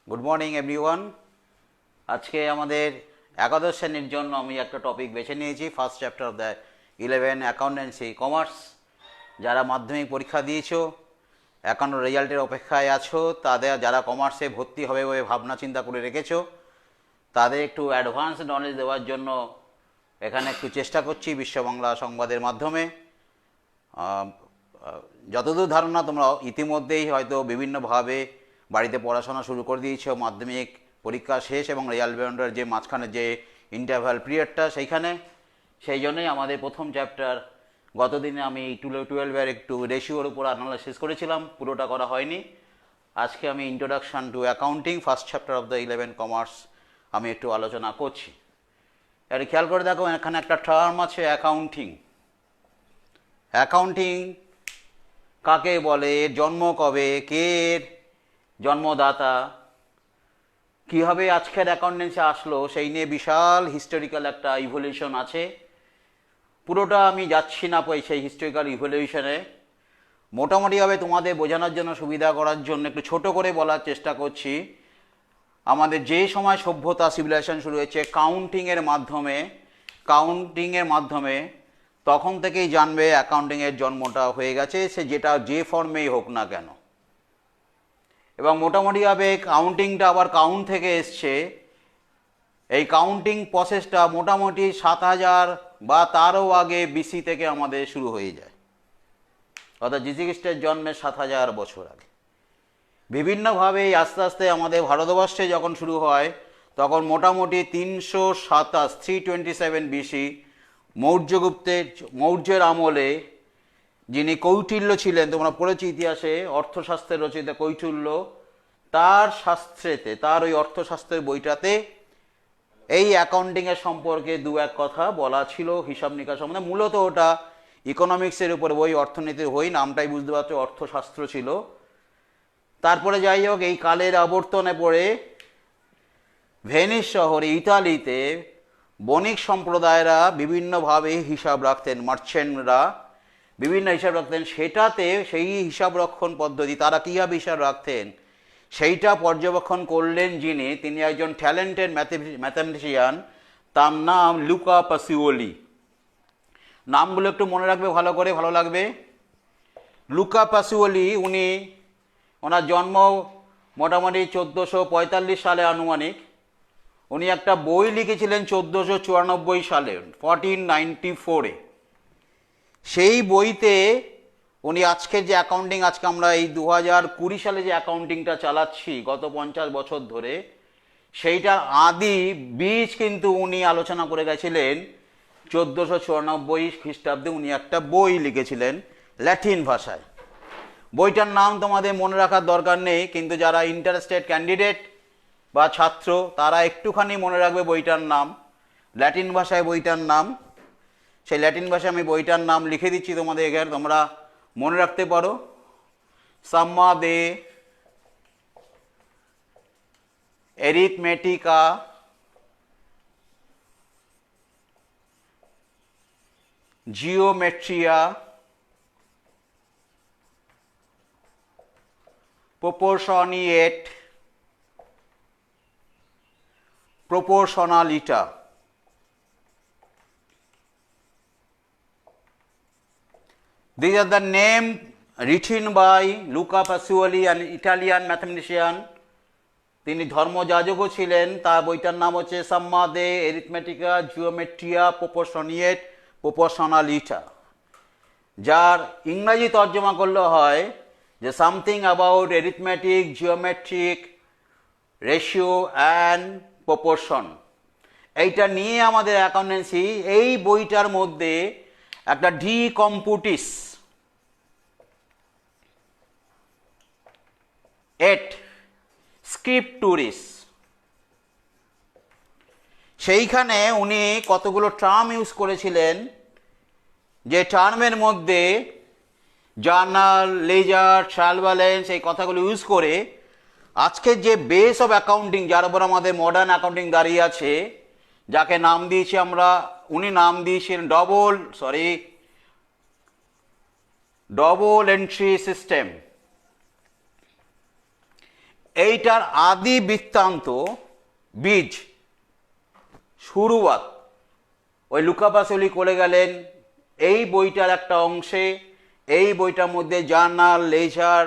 Good morning everyone. আজকে আমাদের একাদশ শ্রেণীর জন্য আমি একটা টপিক বেছে নিয়েছি, first chapter of the 11 accountancy commerce. যারা মাধ্যমিক পরীক্ষা দিয়েছো, এখনও রেজাল্টের অপেক্ষায় আছো, তাদের যারা কমার্সে ভর্তি হবে বলে ভাবনা চিন্তা করে রেখেছো, তাদের একটু অ্যাডভান্স নলেজ দেওয়ার জন্য এখানে একটু চেষ্টা করছি বিশ্ব বাংলা সংবাদের মাধ্যমে। যতদূর ধারণা, তোমরা ইতিমধ্যেই হয়তো বিভিন্নভাবে বাড়িতে পড়াশোনা শুরু করে দিয়েছো। মাধ্যমিক পরীক্ষা শেষ এবং রেজাল্ট বেরোনোর যে মাঝখানে যে ইন্টারভ্যাল পিরিয়ডটা, সেই জন্যই আমাদের প্রথম চ্যাপ্টার গতদিনে আমি 12-এর একটু রেশিওর উপর অ্যানালাইসিস করেছিলাম, পুরোটা করা হয়নি। আজকে আমি introduction to accounting, first chapter of the 11 commerce আমি একটু আলোচনা করছি। আর খেয়াল করে দেখো, এখানে একটা টার্ম আছে অ্যাকাউন্টিং। অ্যাকাউন্টিং কাকে বলে, জন্ম কবে, কে এর জন্মদাতা, কীভাবে আজকের অ্যাকাউন্টেন্সি আসলো, সেই নিয়ে বিশাল হিস্টোরিক্যাল একটা ইভলিউশন আছে। পুরোটা আমি যাচ্ছি না সেই হিস্টোরিক্যাল ইভলিউশনে। মোটামুটিভাবে তোমাদের বোঝানোর জন্য, সুবিধা করার জন্য একটু ছোট করে বলার চেষ্টা করছি। আমাদের যে সময় সভ্যতা, সিভিলাইজেশন শুরু হয়েছে কাউন্টিংয়ের মাধ্যমে, তখন থেকেই জানবে অ্যাকাউন্টিংয়ের জন্মটা হয়ে গেছে, সে যে ফর্মেই হোক না কেন। এবং মোটামুটিভাবে কাউন্টিংটা আবার কাউন্ট থেকে এসছে। এই কাউন্টিং প্রসেসটা মোটামুটি 7000 বা তারও আগে বিসি থেকে আমাদের শুরু হয়ে যায়, অর্থাৎ যীশু খ্রিস্টের জন্মের 7000 বছর আগে। বিভিন্নভাবে আস্তে আস্তে আমাদের ভারতবর্ষে যখন শুরু হয়, তখন মোটামুটি 327 বিসি মৌর্যের আমলে যিনি কৌটিল্য ছিলেন, তোমরা পড়েছো ইতিহাসে, অর্থশাস্ত্রের রচয়িতা কৌটিল্য, তার ওই অর্থশাস্ত্রের বইটাতে এই অ্যাকাউন্টিংয়ের সম্পর্কে দু এক কথা বলা ছিল, হিসাব নিকাশ সম্বন্ধে। মূলত ওটা ইকোনমিক্সের উপর বই, অর্থনীতির বই, নামটাই বুঝতে পারছো, অর্থশাস্ত্র ছিল। তারপরে যাই হোক, এই কালের আবর্তনে পড়ে ভেনিস শহরে ইতালিতে বণিক সম্প্রদায়রা বিভিন্নভাবে হিসাব রাখতেন, মার্চেন্টরা বিভিন্ন হিসাব রাখতেন। সেই হিসাব রক্ষণ পদ্ধতি, তারা কীভাবে হিসাব রাখতেন, সেইটা পর্যবেক্ষণ করলেন তিনি একজন ট্যালেন্টেড ম্যাথমেটিশিয়ান, তার নাম লুকা পাসিওলি। নামগুলো একটু মনে রাখবে ভালো করে, ভালো লাগবে। লুকা পাসিওলি, ওনার জন্ম মোটামুটি 1445 সালে আনুমানিক। উনি একটা বই লিখেছিলেন 1494 সালে, 1494-এ। সেই বইতে উনি আজকের যে অ্যাকাউন্টিং, আজকে আমরা এই 2020 সালে যে অ্যাকাউন্টিংটা চালাচ্ছি গত 50 বছর ধরে, সেইটার আদি বীজ কিন্তু উনি আলোচনা করে গেছিলেন 1494 খ্রিস্টাব্দে। উনি একটা বই লিখেছিলেন ল্যাটিন ভাষায়। বইটার নাম তোমাদের মনে রাখার দরকার নেই, কিন্তু যারা ইন্টারেস্টেড ক্যান্ডিডেট বা ছাত্র, তারা একটুখানি মনে রাখবে বইটার নাম, ল্যাটিন ভাষায় বইটার নাম। সেই ল্যাটিন ভাষায় আমি বইটার নাম লিখে দিচ্ছি তোমাদের, এখানে তোমরা মনে রাখতে পারো। সাম্মা দে এরিথমেটিকা জিওমেট্রিয়া প্রপোর্শনিয়েট proportionalita. These are the name written by Luca Pacioli, an Italian mathematician. তিনি ধর্মযাজকও ছিলেন। তার বইটার নাম হচ্ছে সাম্মা দে এরিথমেটিকা জিওমেট্রিয়া প্রপোর্শনিয়েট প্রপোর্শনালিটা, যার ইংরাজি তর্জমা করলে হয় যে something about arithmetic, geometric, ratio and proportion. এইটা নিয়ে আমাদের অ্যাকাউন্টেন্সি। এই বইটার মধ্যে একটা ডি কম্পুটিস এট স্ক্রিপ্টুরিস, সেইখানে উনি কতগুলো টার্ম ইউজ করেছিলেন, যে টার্মের মধ্যে জার্নাল, লেজার, ট্রায়াল ব্যালেন্স, এই কথাগুলো ইউজ করে আজকের যে বেস অফ অ্যাকাউন্টিং, যার উপর আমাদের মডার্ন অ্যাকাউন্টিং দাঁড়িয়ে আছে, যাকে নাম দিয়েছি আমরা, উনি নাম দিয়েছিলেন ডবল এন্ট্রি সিস্টেম। এইটার আদি বৃত্তান্ত, বীজ, শুরুয়াত ওই লুকা পাসিওলি করে গেলেন এই বইটার একটা অংশে। এই বইটার মধ্যে জার্নাল, লেজার,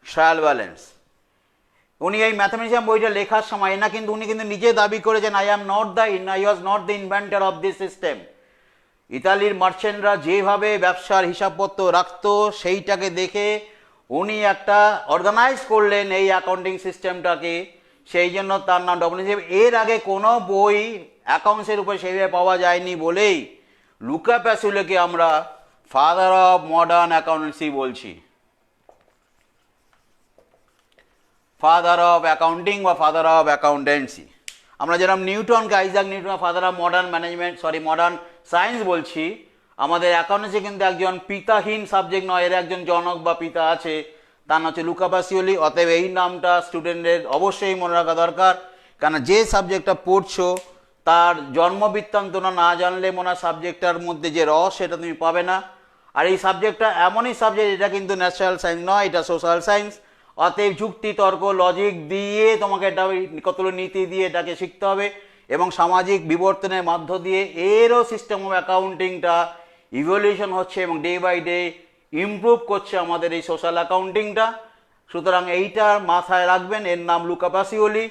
ট্রায়াল ব্যালেন্স। উনি এই ম্যাথামেটিশিয়ান বইটা লেখার সময় না কিন্তু উনি কিন্তু নিজে দাবি করেছেন I was not the inventor of this system. ইতালির মার্চেন্টরা যেভাবে ব্যবসার হিসাবপত্র রাখতো সেইটাকে দেখে উনি একটা অর্গানাইজ করলেন এই অ্যাকাউন্টিং সিস্টেমটাকে, সেই জন্য তার নাম ডব্লিউসি। এর আগে কোনো বই অ্যাকাউন্টসের উপরে সেইভাবে পাওয়া যায়নি বলেই লুকা প্যাসিওলিকে আমরা ফাদার অফ মডার্ন অ্যাকাউন্টেন্সি বলছি, ফাদার অফ অ্যাকাউন্টিং বা ফাদার অফ অ্যাকাউন্টেন্সি। আমরা যেরকম নিউটনকে, Isaac Newton father of modern management, modern science বলছি, আমাদের অ্যাকাউন্টেন্সি কিন্তু একজন পিতাহীন সাবজেক্ট নয়, এর একজন জনক বা পিতা আছে, তার নাম হচ্ছে লুকা প্যাসিওলি। অতএব এই নামটা স্টুডেন্টদের অবশ্যই মনে রাখা দরকার, কারণ যে সাবজেক্টটা পড়ছো তার জন্মবৃত্তান্তটা না জানলে মনে হয় সাবজেক্টটার মধ্যে যে রস সেটা তুমি পাবে না। আর এই সাবজেক্টটা এমনই সাবজেক্ট, এটা কিন্তু ন্যাচারাল সায়েন্স নয়, এটা সোশ্যাল সায়েন্স। অতএব যুক্তি, তর্ক, লজিক দিয়ে তোমাকে এটা কতগুলো নীতি দিয়ে এটাকে শিখতে হবে এবং সামাজিক বিবর্তনের মাধ্য দিয়ে এরও সিস্টেম অফ অ্যাকাউন্টিংটা ইভলিউশন হচ্ছে এবং ডে বাই ডে ইমপ্রুভ করছে আমাদের এই সোশ্যাল অ্যাকাউন্টিংটা। সুতরাং এইটা মাথায় রাখবেন। এর নাম লুকা প্যাসিওলি।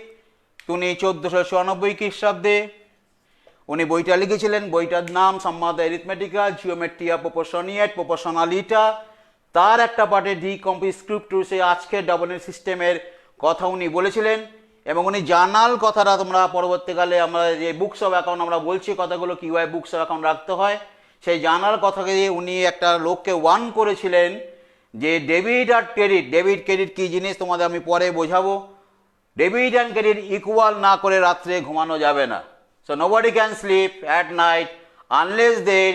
উনি 1494 খ্রিস্টাব্দে উনি বইটা লিখেছিলেন। বইটার নাম সাম্মা দ্য অ্যারিথমেটিকা জিওমেট্রিয়া প্রপোর্শনালিটা। তার একটা পার্টে ডি কম্পিউটার স্ক্রিপ্টুসে আজকের ডবল সিস্টেমের কথা উনি বলেছিলেন এবং উনি জার্নাল কথাটা তোমরা পরবর্তীকালে আমরা যে বুকস অফ অ্যাকাউন্ট আমরা বলছি কথাগুলো কীভাবে বুকস অফ অ্যাকাউন্ট রাখতে হয়, সেই জার্নাল কথাকে দিয়ে উনি একটা লোককে ওয়ার্ন করেছিলেন যে ডেবিট আর ক্রেডিট, ডেবিট ক্রেডিট কী জিনিস তোমাদের আমি পরে বোঝাবো। ডেবিট অ্যান্ড ক্রেডিট ইকুয়াল না করে রাত্রে ঘুমানো যাবে না। So nobody can sleep at night unless their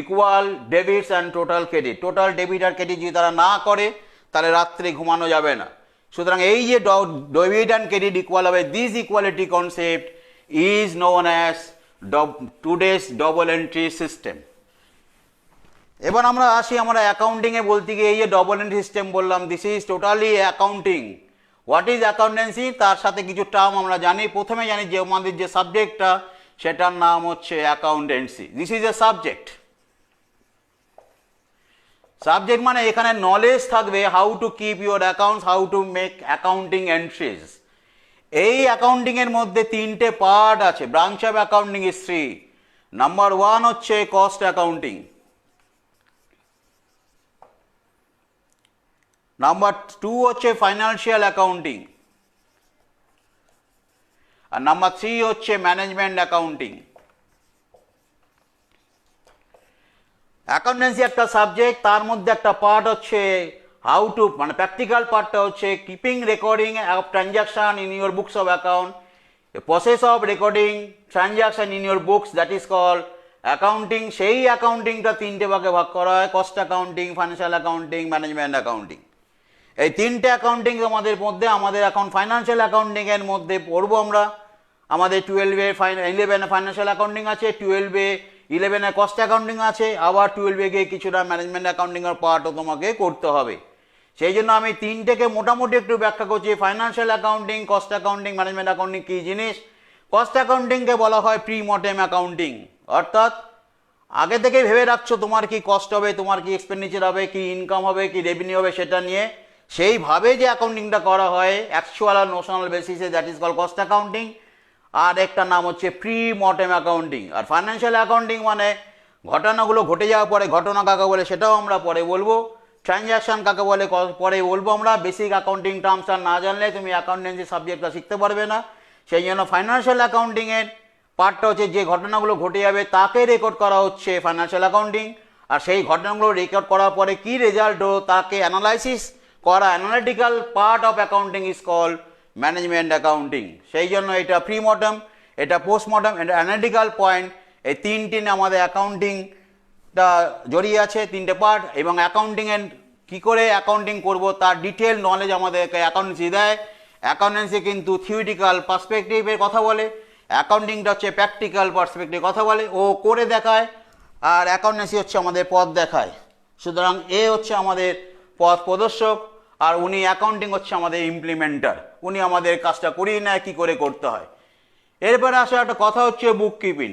equal debits and total credit. Total debit আর ক্রেডিট যদি তারা না করে তাহলে রাত্রে ঘুমানো যাবে না। সুতরাং এই যে ডেবিট অ্যান্ড ক্রেডিট ইকুয়াল হবে, this equality concept is known as today's double entry system. এবার আমরা আসি আমরা অ্যাকাউন্টিংয়ে বলতে গিয়ে এই যে ডবল এন্ট্রি সিস্টেম বললাম, this is totally accounting. What is accountancy, তার সাথে কিছু টার্ম আমরা জানি। প্রথমে জানি যে আমাদের যে সাবজেক্টটা সেটার নাম হচ্ছে accountancy. This is a subject. Subject মানে এখানে নলেজ থাকবে how to keep your accounts, how to make accounting entries. এই অ্যাকাউন্টিং এর মধ্যে তিনটে পার্ট আছে। Branch of accounting is three. Number one হচ্ছে কস্ট অ্যাকাউন্টিং, নাম্বার টু হচ্ছে ফাইন্যান্সিয়াল অ্যাকাউন্টিং, আর নাম্বার থ্রি হচ্ছে ম্যানেজমেন্ট অ্যাকাউন্টিং। অ্যাকাউন্টেন্সি একটা সাবজেক্ট, তার মধ্যে একটা পার্ট হচ্ছে হাউ টু, মানে প্র্যাকটিক্যাল পার্টটা হচ্ছে keeping recording of transaction in your books of account, process of recording transaction in your books, that is call accounting. সেই অ্যাকাউন্টিংটা তিনটে ভাগে ভাগ করা হয়, cost accounting, financial accounting, management accounting. এই তিনটে অ্যাকাউন্টিং আমাদের মধ্যে, আমাদের এখন ফাইন্যান্সিয়াল অ্যাকাউন্টিং এর মধ্যে পড়বো আমরা। আমাদের 12-এ 11-এ ফাইন্যান্সিয়াল অ্যাকাউন্টিং আছে, 12-এ 11-এ কস্ট অ্যাকাউন্টিং আছে, আবার 12-এ গিয়ে কিছুটা ম্যানেজমেন্ট অ্যাকাউন্টিংয়ের পার্টও তোমাকে করতে হবে। সেই জন্য আমি তিনটেকে মোটামুটি একটু ব্যাখ্যা করছি। Financial accounting, cost accounting, management accounting কী জিনিস। কস্ট অ্যাকাউন্টিংকে বলা হয় প্রি মর্টেম অ্যাকাউন্টিং, অর্থাৎ আগে থেকে ভেবে রাখছো তোমার কি কস্ট হবে, তোমার কি এক্সপেন্ডিচার হবে, কি ইনকাম হবে, কি রেভিনিউ হবে, সেটা নিয়ে সেইভাবে যে অ্যাকাউন্টিংটা করা হয় অ্যাকচুয়াল আর নোশনাল বেসিসে, that is call cost accounting. আর একটা নাম হচ্ছে প্রি মর্টেম অ্যাকাউন্টিং। আর ফাইন্যান্সিয়াল অ্যাকাউন্টিং মানে ঘটনাগুলো ঘটে যাওয়ার পরে, ঘটনা কাকে বলে সেটাও আমরা পরে বলবো, ট্রানজ্যাকশন কাকে বলে পরে বলবো আমরা। বেসিক অ্যাকাউন্টিং টার্মস আর না জানলে তুমি অ্যাকাউন্টেন্সি সাবজেক্টটা শিখতে পারবে না। সেই জন্য ফাইন্যান্সিয়াল অ্যাকাউন্টিংয়ের পার্টটা হচ্ছে যে ঘটনাগুলো ঘটে যাবে তাকে রেকর্ড করা হচ্ছে ফাইন্যান্সিয়াল অ্যাকাউন্টিং। আর সেই ঘটনাগুলো রেকর্ড করার পরে কি রেজাল্ট হলো তাকে অ্যানালাইসিস করা, analytical part of accounting is called management accounting. সেই জন্য এটা প্রি মর্টেম, এটা পোস্ট মর্টেম, এটা অ্যানালিটিক্যাল পয়েন্ট। এই তিনটি নিয়ে আমাদের অ্যাকাউন্টিংটা জড়িয়ে আছে, তিনটে পার্ট। এবং অ্যাকাউন্টিংয়ের কী করে অ্যাকাউন্টিং করব তার ডিটেল নলেজ আমাদেরকে অ্যাকাউন্টেন্সি দেয়। অ্যাকাউন্টেন্সি কিন্তু থিওরিটিক্যাল পার্সপেক্টিভের কথা বলে, অ্যাকাউন্টিংটা হচ্ছে প্র্যাকটিক্যাল পার্সপেক্টিভ কথা বলে, ও করে দেখায়। আর অ্যাকাউন্টেন্সি হচ্ছে আমাদের পথ দেখায়। সুতরাং এ হচ্ছে আমাদের পথ প্রদর্শক। আর উনি অ্যাকাউন্টিং হচ্ছে আমাদের ইমপ্লিমেন্টার, উনি আমাদের কাজটা করিয়ে নেয় কী করে করতে হয়। এরপরে আসলে একটা কথা হচ্ছে বুক কিপিং।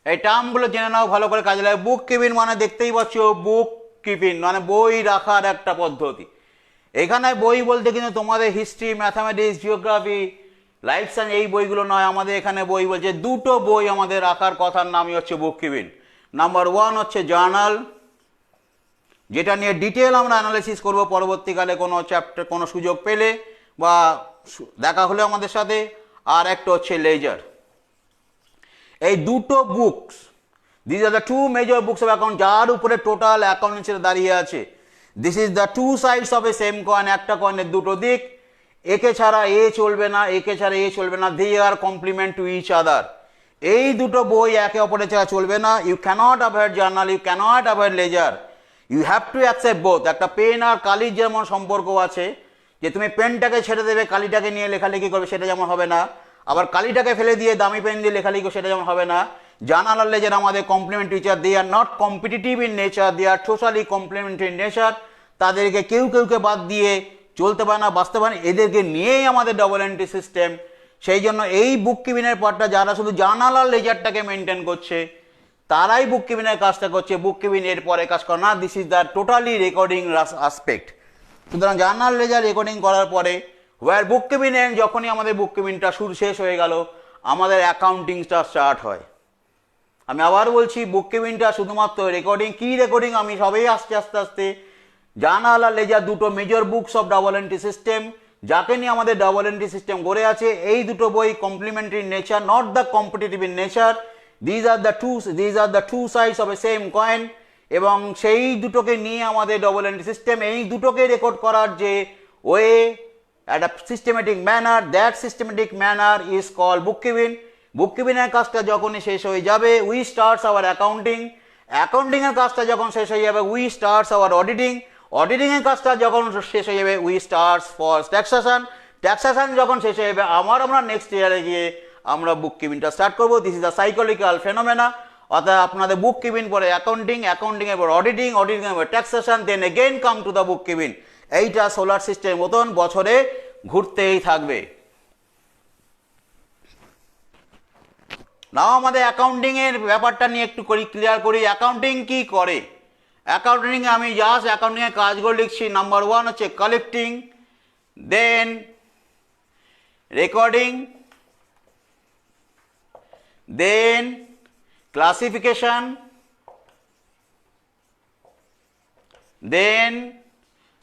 এই টার্মগুলো জেনে নাও ভালো করে কাজে লাগে। বুক কিপিং মানে দেখতেই পাচ্ছ, বুক কিপিং মানে বই রাখার একটা পদ্ধতি। এখানে বই বলতে কিন্তু তোমাদের history, mathematics, geography, life science এই বইগুলো নয়, আমাদের এখানে বই বলছে দুটো বই আমাদের রাখার কথার নামই হচ্ছে বুক কিপিং। নাম্বার 1 হচ্ছে জার্নাল, যেটা নিয়ে ডিটেল আমরা অ্যানালাইসিস করব পরবর্তীকালে কোনো চ্যাপ্টার কোনো সুযোগ পেলে বা দেখা হলে আমাদের সাথে। আর একটা হচ্ছে লেজার। এই দুটো books, this are the two major books of account, যার উপরে টোটাল অ্যাকাউন্টেন্সিটা দাঁড়িয়ে আছে। This is the two sides of a same coin, একটা কয়েনের দুটো দিক। একে ছাড়া এ চলবে না, একে ছাড়া এ চলবে না, they are complement to each other. এই দুটো বই একে অপরের ছাড়া চলবে না। You cannot avoid journal, you cannot avoid ledger, you have to accept both. একটা পেন আর কালির যেমন সম্পর্ক আছে, যে তুমি পেনটাকে ছেড়ে দেবে কালিটাকে নিয়ে লেখালেখি করবে, সেটা যেমন হবে না। আবার কালিটাকে ফেলে দিয়ে দামি পেন দিয়ে লেখালেখি সেটা যেমন হবে না। জার্নাল আর লেজার আমাদের complement to each other, they are not competitive in nature, they are totally complementary in nature. তাদেরকে কেউকে বাদ দিয়ে চলতে পারে না, বাঁচতে পারে না, এদেরকে নিয়েই আমাদের ডবল এন্ট্রি সিস্টেম। সেই জন্য এই বুক কিপিংয়ের পার্টটা যারা শুধু জার্নাল আর লেজারটাকে মেনটেন করছে তারাই বুক কিপিংয়ের কাজটা করছে, বুক কিপিং এর পরে কাজ করে না। This is the totally recording aspect. সুতরাং জার্নাল লেজার রেকর্ডিং করার পরে ওয়ার বুক কিপিং এন্ড, যখনই আমাদের বুক কিপিংটা শেষ হয়ে গেল, আমাদের অ্যাকাউন্টিংটা স্টার্ট হয়। আমি আবার বলছি, বুক কিপিংটা শুধুমাত্র রেকর্ডিং। কি রেকর্ডিং আমি সবেই আস্তে আস্তে জার্নাল আর লেজার দুটো major books of double entry system, যাকে নিয়ে আমাদের ডাবল এন্ট্রি সিস্টেম গড়ে আছে। এই দুটো বই complementary in nature, not the competitive in nature. These are the two sides of a same coin. এবং সেই দুটোকে নিয়ে আমাদের ডবল এন্ট্রি সিস্টেম, এই দুটোকে রেকর্ড করার যে ওয়ে, একটা systematic manner, that systematic manner is call book keeping. Book কিপিংয়ের কাজটা যখনই শেষ হয়ে যাবে, উই স্টার্টস আওয়ার অ্যাকাউন্টিং। অ্যাকাউন্টিংয়ের কাজটা যখন শেষ হয়ে যাবে, উই স্টার্টস আওয়ার অডিটিং। অডিটিংয়ের কাজটা যখন শেষ হয়ে যাবে, we starts for taxation. Taxation যখন শেষ হয়ে যাবে, আমরা নেক্সট ইয়ারে গিয়ে আমরা বুক কিপিংটা স্টার্ট করবো। This is a psychological phenomena. অর্থাৎ আপনাদের বুক কিপিং পরে অ্যাকাউন্টিং, অ্যাকাউন্টিং এর পর অডিটিং, অডিটিং এর পর taxation, then again come to the book keeping. এইটা সোলার সিস্টেমের মতন বছরে ঘুরতেই থাকবে। নাও আমাদের অ্যাকাউন্টিং এর ব্যাপারটা নিয়ে একটু ক্লিয়ার করি। অ্যাকাউন্টিং কি করে? অ্যাকাউন্টিং আমি জাস্ট অ্যাকাউন্টিং এর কাজগুলো লিখছি। নাম্বার 1 হচ্ছে collecting, then recording, then classification, then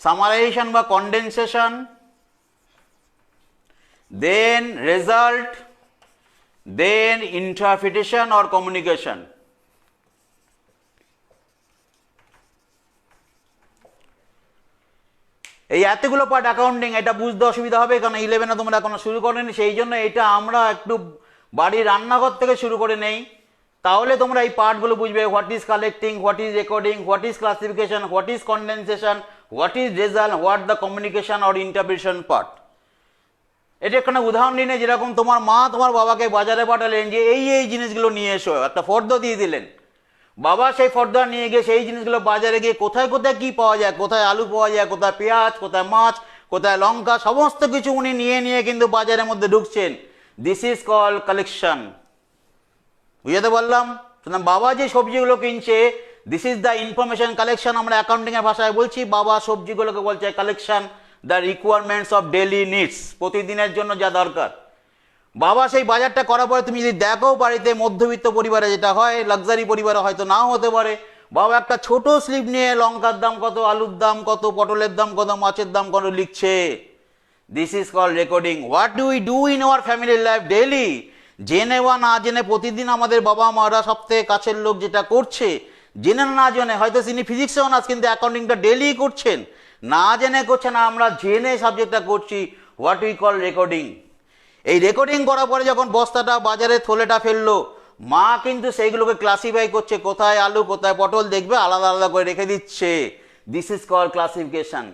summarisation বা condensation, then result, then interpretation or communication. এই এতগুলো পার্ট অ্যাকাউন্টিং, এটা বুঝতে অসুবিধা হবে কারণ 11-এ তোমরা এখনো শুরু করেনি। সেই জন্য এটা আমরা একটু বাড়ির রান্নাঘর থেকে শুরু করে নেই, তাহলে তোমরা এই পার্টগুলো বুঝবে। What is collecting, what is recording, what is classification, what is condensation, what is result, what the communication or interpretation part. এটা এখানে উদাহরণ নিয়ে, যেরকম তোমার মা তোমার বাবাকে বাজারে পাঠালেন যে এই জিনিসগুলো নিয়ে এসো, একটা ফর্দ দিয়ে দিলেন। বাবা সেই ফর্দা নিয়ে গিয়ে সেই জিনিসগুলো বাজারে গিয়ে কোথায় কোথায় কি পাওয়া যায়, কোথায় আলু পাওয়া যায়, কোথায় পেঁয়াজ, কোথায় মাছ, কোথায় লঙ্কা, সমস্ত কিছু উনি নিয়ে কিন্তু বাজারের মধ্যে ঢুকছেন। This is call collection. বুঝতে পারলাম? বাবা যে সবজিগুলো কিনছে, this is the information collection. আমরা অ্যাকাউন্টিং এর ভাষায় বলছি, বাবা সবজিগুলোকে বলছে collection, the requirements of daily needs, প্রতিদিনের জন্য যা দরকার। বাবা সেই বাজারটা করার পরে তুমি যদি দেখো বাড়িতে মধ্যবিত্ত পরিবারে যেটা হয়, লাক্সারি পরিবারে হয়তো নাও হতে পারে, বাবা একটা ছোট স্লিপ নিয়ে লঙ্কার দাম কত, আলুর দাম কত, পটলের দাম কত, মাছের দাম কত লিখছে। This is call recording. What do we do in our family life daily, জেনে বা না জেনে প্রতিদিন আমাদের বাবা মারা সবথেকে কাছের লোক যেটা করছে, জেনে না জেনে, হয়তো তিনি ফিজিক্সে অনার্স কিন্তু অ্যাকাউন্টিংটা ডেইলি করছেন, না জেনে করছেন, আমরা জেনে সাবজেক্টটা করছি। What we call recording. এই রেকর্ডিং করার পরে যখন বস্তাটা বাজারে থলেটা ফেললো, মা কিন্তু সেইগুলোকে ক্লাসিফাই করছে, কোথায় আলু কোথায় পটল দেখবে আলাদা আলাদা করে রেখে দিচ্ছে। This is call classification.